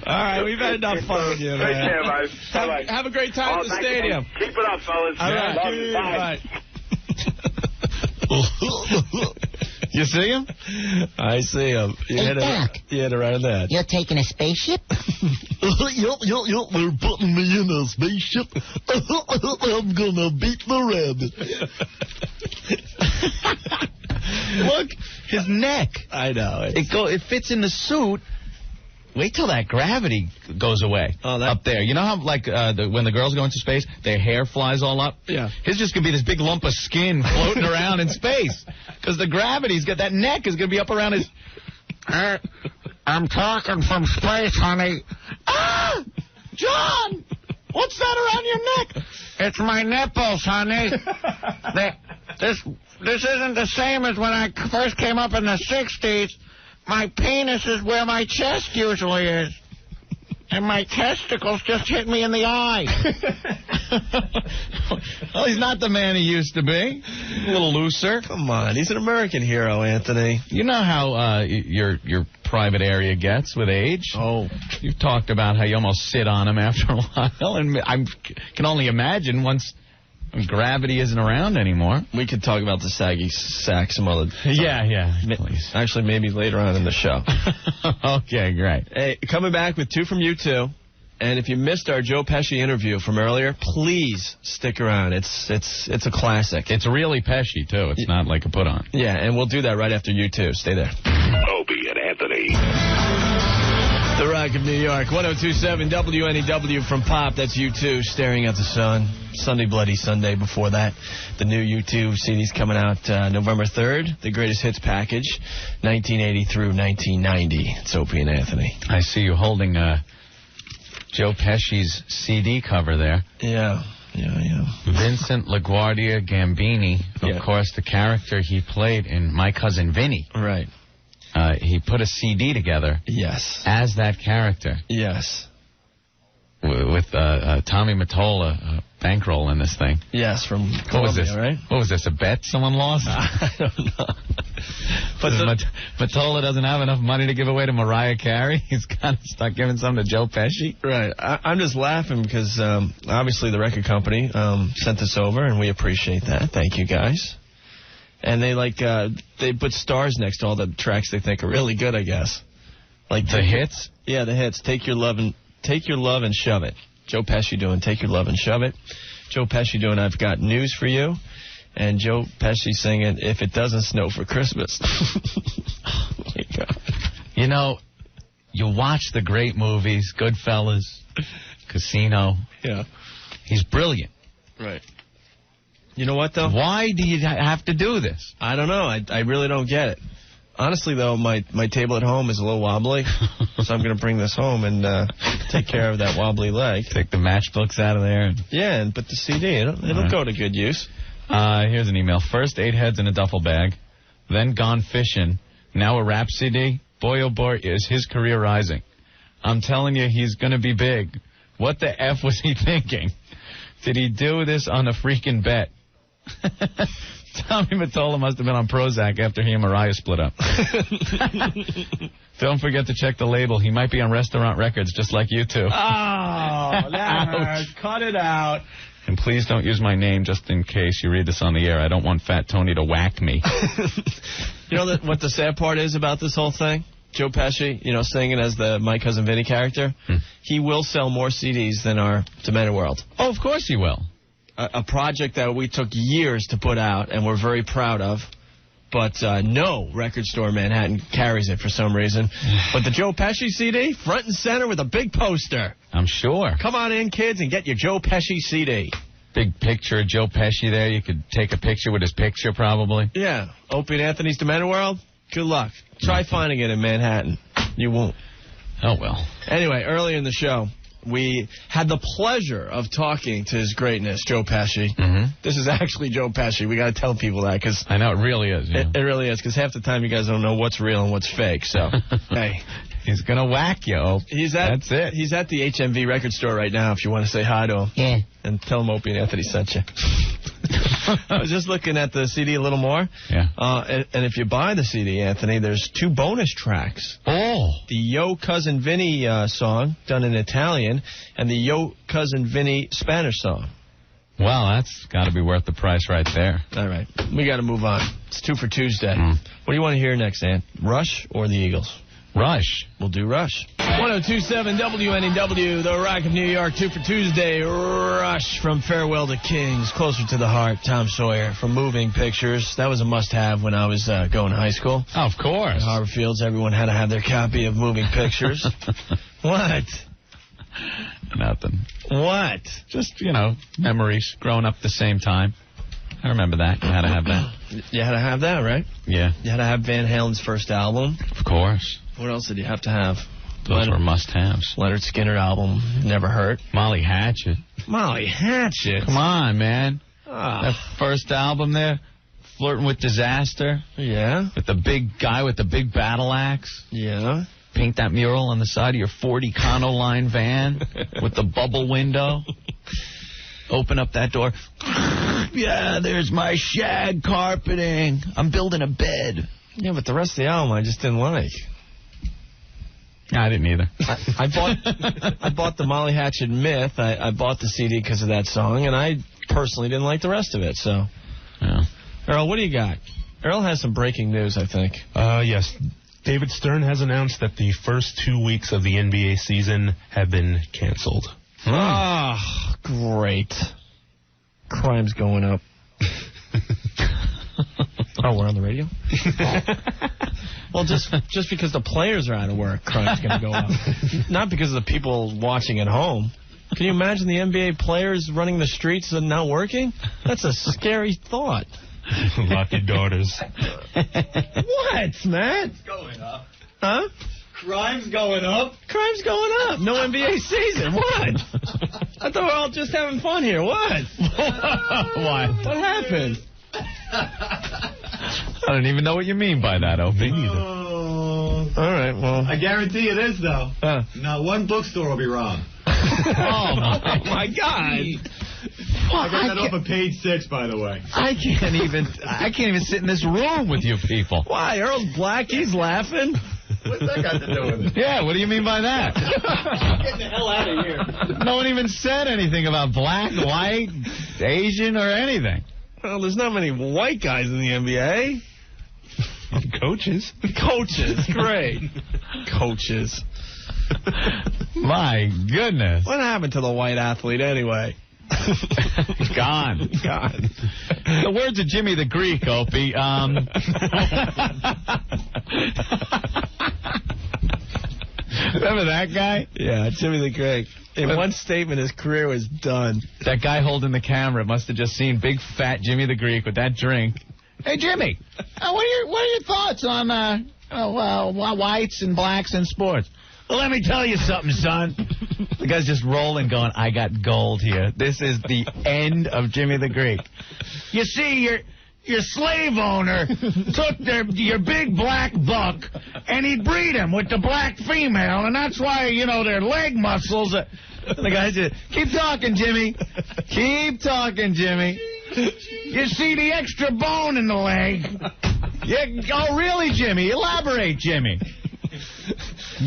All right, we've had enough fun with you, man. Take care, guys. Bye-bye. Have a great time at the stadium. Keep it up, fellas. All right. Love you. Bye. You see him? I see him. You hit it right on that. You're taking a spaceship? Yup. They're putting me in a spaceship. I'm gonna beat the rabbit. Look, his neck. I know. It fits in the suit. Wait till that gravity goes away up there. You know how, like, when the girls go into space, their hair flies all up? Yeah. His just going to be this big lump of skin floating around in space. Because the gravity's got that neck is going to be up around his... I'm talking from space, honey. Ah! John! What's that around your neck? It's my nipples, honey. this isn't the same as when I first came up in the 60s. My penis is where my chest usually is. And my testicles just hit me in the eye. Well, he's not the man he used to be. A little looser. Come on, he's an American hero, Anthony. You know how your private area gets with age? Oh. You've talked about how you almost sit on him after a while, and I can only imagine once gravity isn't around anymore. We could talk about the saggy sack some other time. Yeah, please. Actually, maybe later on in the show. Okay, great. Hey, coming back with 2 from you 2. And if you missed our Joe Pesci interview from earlier, please stick around. It's a classic. It's really Pesci, too. It's not like a put-on. Yeah, and we'll do that right after you 2. Stay there. Opie and Anthony. The Rock of New York, 102.7 WNEW from Pop. That's U2, Staring at the Sun. Sunday Bloody Sunday before that. The new U2 CD's coming out November 3rd. The Greatest Hits Package, 1980 through 1990. It's Opie and Anthony. I see you holding Joe Pesci's CD cover there. Yeah. Vincent LaGuardia Gambini, of course, the character he played in My Cousin Vinny. Right. He put a CD together. Yes. As that character. Yes. With Tommy Mottola bankroll in this thing. Yes, from Columbia, what was this? Right? What was this, a bet someone lost? I don't know. But Mottola doesn't have enough money to give away to Mariah Carey. He's kind of stuck giving some to Joe Pesci. Right. I'm just laughing because obviously the record company sent this over, and we appreciate that. Thank you, guys. And they put stars next to all the tracks they think are really good, I guess. Like the hits? Yeah, the hits. Take Your Love and Shove It. Joe Pesci doing Take Your Love and Shove It. Joe Pesci doing I've Got News for You. And Joe Pesci singing If It Doesn't Snow for Christmas. Oh, my God. You know, you watch the great movies, Goodfellas, Casino. Yeah. He's brilliant. Right. You know what, though? Why do you have to do this? I don't know. I really don't get it. Honestly, though, my table at home is a little wobbly, so I'm going to bring this home and take care of that wobbly leg. Take the matchbooks out of there. Yeah, and put the CD. It'll go to good use. Here's an email. First, 8 heads in a duffel bag, then Gone Fishing, now a rap CD. Boy, oh boy, is his career rising. I'm telling you, he's going to be big. What the F was he thinking? Did he do this on a freaking bet? Tommy Mottola must have been on Prozac after he and Mariah split up. Don't forget to check the label. He might be on Restaurant Records just like you two. Oh, that hurt. Cut it out. And please don't use my name just in case you read this on the air. I don't want Fat Tony to whack me. You know what the sad part is about this whole thing? Joe Pesci, singing as the My Cousin Vinny character, he will sell more CDs than our Demented World. Oh, of course he will. A project that we took years to put out and we're very proud of. But no record store in Manhattan carries it for some reason. But the Joe Pesci CD, front and center with a big poster. I'm sure. Come on in, kids, and get your Joe Pesci CD. Big picture of Joe Pesci there. You could take a picture with his picture, probably. Yeah. Opie and Anthony's Demented World, good luck. Try finding it in Manhattan. You won't. Oh, well. Anyway, earlier in the show, we had the pleasure of talking to His Greatness, Joe Pesci. Mm-hmm. This is actually Joe Pesci. We got to tell people that because I know it really is. Yeah. It really is because half the time you guys don't know what's real and what's fake. So, hey, he's gonna whack you. That's it. He's at the HMV record store right now. If you want to say hi to him, yeah, and tell him Opie and Anthony sent you. I was just looking at the CD a little more. Yeah. And if you buy the CD, Anthony, there's 2 bonus tracks. Oh. The Yo Cousin Vinny song, done in Italian, and the Yo Cousin Vinny Spanish song. Well, that's got to be worth the price right there. All right. We got to move on. It's 2 for Tuesday. What do you want to hear next, Ant? Rush or the Eagles? Rush. We'll do Rush. 102.7 WNEW, The Rock of New York, 2 for Tuesday. Rush from Farewell to Kings, Closer to the Heart, Tom Sawyer from Moving Pictures. That was a must-have when I was going to high school. Oh, of course. At Harbor Fields, everyone had to have their copy of Moving Pictures. What? Nothing. What? Just, memories, growing up at the same time. I remember that. You had to have that. You had to have that, right? Yeah. You had to have Van Halen's first album. Of course. What else did you have to have? Those were must-haves. Leonard Skinner album, Never Hurt. Molly Hatchet. Molly Hatchet? Come on, man. That first album there, flirting with disaster. Yeah. With the big guy with the big battle axe. Yeah. Paint that mural on the side of your Ford Econoline van with the bubble window. Open up that door. Yeah, there's my shag carpeting. I'm building a bed. Yeah, but the rest of the album I just didn't like. I didn't either. I bought the Molly Hatchet Myth. I bought the CD because of that song, and I personally didn't like the rest of it. So, yeah. Earl, what do you got? Earl has some breaking news, I think. Yes. David Stern has announced that the first 2 weeks of the NBA season have been canceled. Ah, great. Crime's going up. Oh, we're on the radio? Well, just because the players are out of work, crime's going to go up. Not because of the people watching at home. Can you imagine the NBA players running the streets and not working? That's a scary thought. Lock your daughters. What, Matt? It's going up. Huh? Crime's going up. Crime's going up. No NBA season. What? I thought we were all just having fun here. What? Why? What happened? I don't even know what you mean by that, Opie. All right, well. I guarantee it is, though. Not one bookstore will be wrong. Oh, my God. I got that off of page 6, by the way. I can't even sit in this room with you people. Why? Earl's black. He's laughing. What's that got to do with it? Yeah, what do you mean by that? Get the hell out of here. No one even said anything about black, white, Asian, or anything. Well, there's not many white guys in the NBA. Coaches. Coaches, great. Coaches. My goodness. What happened to the white athlete anyway? Gone. The words of Jimmy the Greek, Opie. Remember that guy? Yeah, Jimmy the Greek. In one statement, his career was done. That guy holding the camera must have just seen big fat Jimmy the Greek with that drink. Hey, Jimmy, what are your thoughts on whites and blacks in sports? Well, let me tell you something, son. The guy's just rolling, going, I got gold here. This is the end of Jimmy the Greek. You see, your slave owner took your big black buck, and he'd breed him with the black female, and that's why, their leg muscles... The guy said, keep talking, Jimmy. Keep talking, Jimmy. You see the extra bone in the leg. Oh, really, Jimmy? Elaborate, Jimmy.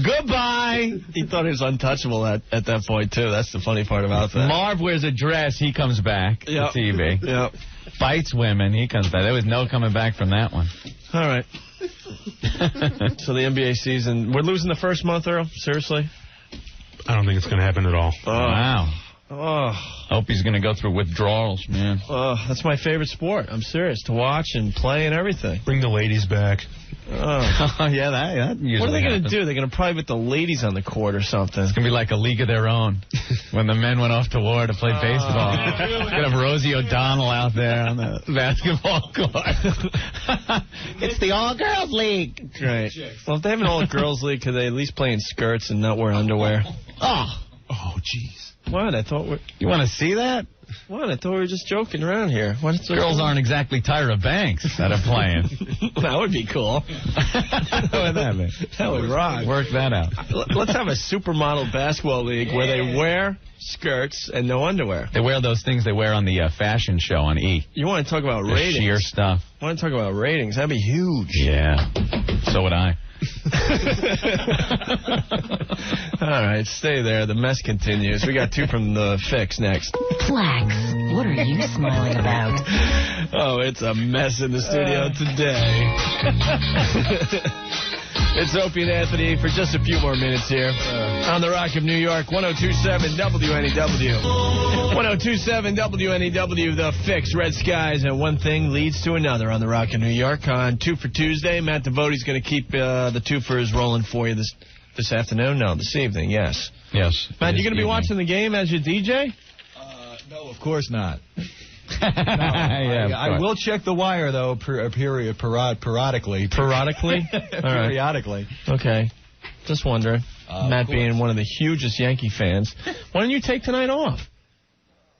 Goodbye. He thought he was untouchable at that point, too. That's the funny part about that. Marv wears a dress. He comes back to TV. Yep. Fights women. He comes back. There was no coming back from that one. All right. So the NBA season. We're losing the first month, Earl? Seriously? I don't think it's going to happen at all. Oh. Wow. Oh. Hope he's going to go through withdrawals, man. Oh, that's my favorite sport. I'm serious. To watch and play and everything. Bring the ladies back. Oh, yeah, that usually What are they going happens. to do? They're going to probably put the ladies on the court or something. It's going to be like a league of their own when the men went off to war to play baseball. Going to have Rosie O'Donnell out there on the basketball court. It's the all-girls league. Right. Well, if they have an all-girls league, could they at least play in skirts and not wear underwear? Oh, jeez. What? I thought you want to see that? What? I thought we were just joking around here. What's Girls aren't exactly Tyra Banks that are playing. That would be cool. That would rock. Work that out. Let's have a supermodel basketball league where they wear skirts and no underwear. They wear those things they wear on the fashion show on E. You want to talk about The ratings? sheer stuff. I want to talk about ratings. That'd be huge. Yeah. So would I. All right, stay there. The mess continues. We got two from the Fix next. Flax, what are you smiling about? Oh, it's a mess in the studio today. It's Opie and Anthony for just a few more minutes here on the Rock of New York, 102.7 WNEW. 102.7 WNEW, The Fix, Red Skies, and one thing leads to another on the Rock of New York. On Two for Tuesday, Matt Devote's going to keep the twofers rolling for you this afternoon. No, this evening, yes. Yes. Matt, you going to be watching the game as your DJ? No, of course not. I will check the wire, though, periodically. Periodically? Periodically. Okay. Just wondering. Matt being one of the hugest Yankee fans. Why don't you take tonight off?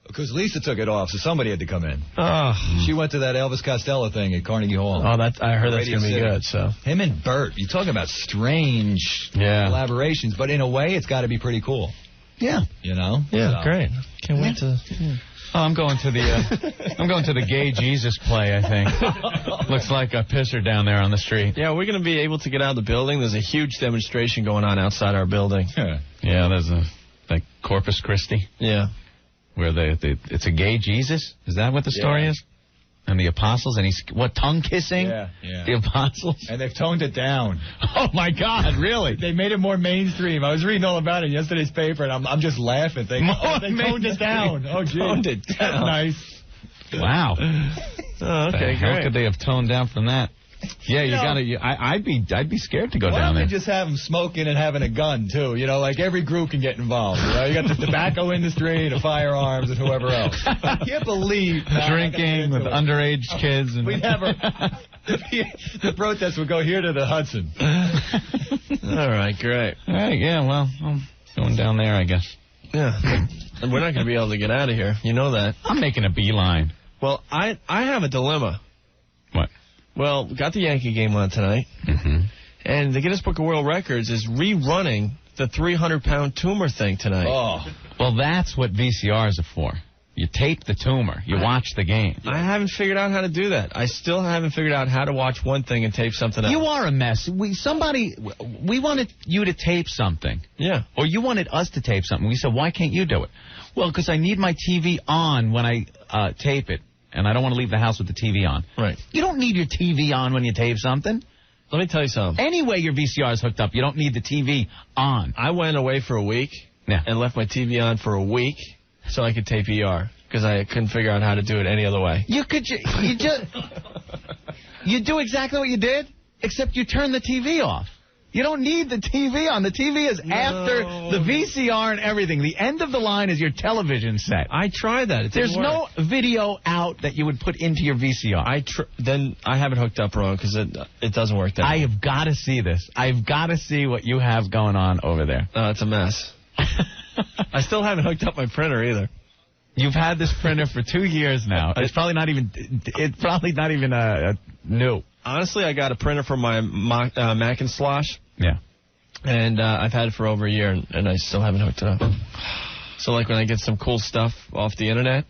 Because Lisa took it off, so somebody had to come in. Oh. She went to that Elvis Costello thing at Carnegie Hall. Oh, I heard that's Radio going to be City. good, so. Him and Bert, you're talking about strange collaborations, but in a way, it's got to be pretty cool. Yeah. You know? Yeah, So. great. Can't wait to... Oh, I'm going to the gay Jesus play, I think. Looks like a pisser down there on the street. Yeah, we're going to be able to get out of the building. There's a huge demonstration going on outside our building. Yeah, there's like Corpus Christi. Yeah. Where it's a gay Jesus? Is that what the story is? And the apostles, and he's, tongue kissing? Yeah. The apostles? And they've toned it down. Oh, my God, really? They made it more mainstream. I was reading all about it in yesterday's paper, and I'm just laughing. They toned it down. Oh, gee. Toned it down. That's nice. Wow. Oh, okay, How great. could they have toned down from that? Yeah, you gotta. I'd be scared to go Why down don't there. they just have them smoking and having a gun, too? You know, like every group can get involved. You know, you got the tobacco industry, the firearms, and whoever else. I can't believe... Drinking with underage kids. And We'd never... The protest would go here to the Hudson. All right, great. All right, yeah, well, I'm going down there, I guess. Yeah. And we're not going to be able to get out of here. You know that. I'm making a beeline. Well, I have a dilemma. What? Well, got the Yankee game on tonight. Mm-hmm. And the Guinness Book of World Records is rerunning the 300-pound tumor thing tonight. Oh. Well, that's what VCRs are for. You tape the tumor. You watch the game. I haven't figured out how to do that. I still haven't figured out how to watch one thing and tape something else. You are a mess. We wanted you to tape something. Yeah. Or you wanted us to tape something. We said, why can't you do it? Well, because I need my TV on when I tape it, and I don't want to leave the house with the TV on. Right. You don't need your TV on when you tape something. Let me tell you something. Anyway, your VCR is hooked up. You don't need the TV on. I went away for a week and left my TV on for a week so I could tape ER because I couldn't figure out how to do it any other way. You do exactly what you did, except you turn the TV off. You don't need the TV on. The TV is after the VCR and everything. The end of the line is your television set. I tried that. There's no video out that you would put into your VCR. Then I have it hooked up wrong because it doesn't work that way. I have got to see this. I've got to see what you have going on over there. It's a mess. I still haven't hooked up my printer either. You've had this printer for 2 years now. It's probably not even new. Honestly, I got a printer for my Mac and Slosh. Yeah. And I've had it for over a year, and I still haven't hooked it up. So, like, when I get some cool stuff off the internet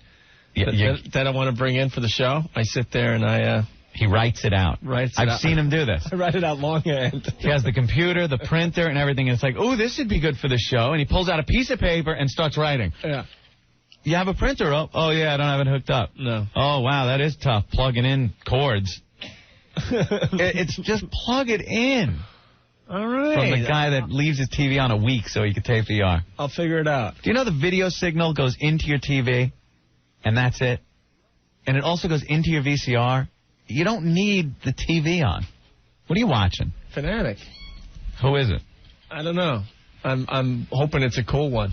that I want to bring in for the show, I sit there and he writes it out. I've seen him do this. I write it out longhand. He has the computer, the printer, and everything. And it's like, oh, this would be good for the show. And he pulls out a piece of paper and starts writing. Yeah. You have a printer? Oh, yeah, I don't have it hooked up. No. Oh, wow, that is tough, plugging in cords. It's just plug it in. All right. From the guy that leaves his TV on a week so he can tape VR. I'll figure it out. Do you know the video signal goes into your TV, and that's it? And it also goes into your VCR. You don't need the TV on. What are you watching? Fanatic. Who is it? I don't know. I'm hoping it's a cool one.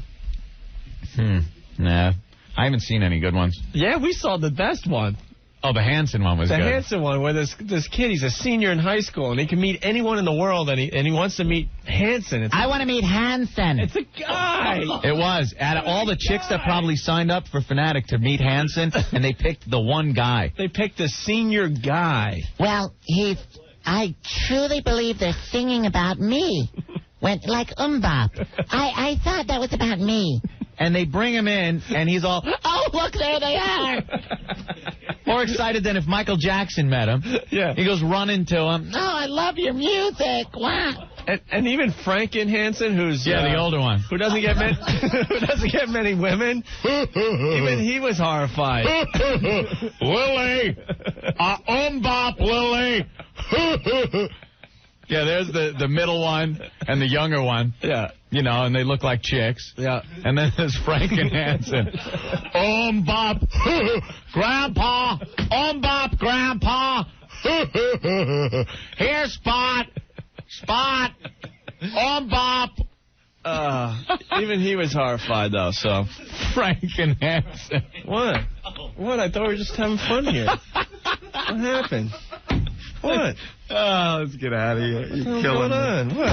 Nah. I haven't seen any good ones. Yeah, we saw the best one. Oh, the Hanson one was good. The Hanson one where this kid, he's a senior in high school, and he can meet anyone in the world, and he wants to meet Hanson. I want to meet Hanson. It's a guy. It was. Out of all the chicks that probably signed up for Fanatic to meet Hanson, and they picked the one guy. They picked the senior guy. Well, I truly believe they're singing about me. Went like Bop. I thought that was about me. And they bring him in, and he's all, oh, look, there they are. More excited than if Michael Jackson met him. Yeah. He goes running to him. Oh, I love your music. Wow. And even Franken Hansen, who's the older one, who doesn't get many women, even he was horrified. Lily, Bop, Lily. Yeah, there's the middle one and the younger one. Yeah. You know, and they look like chicks. Yeah. And then there's Frank and Hanson. Bop, Grandpa. Bop, Grandpa. Here, Spot. Spot. Bop. Even he was horrified, though, so. Frank and Hanson. What? What? I thought we were just having fun here. What happened? What? Oh, let's get out of here. You're What's going on? What?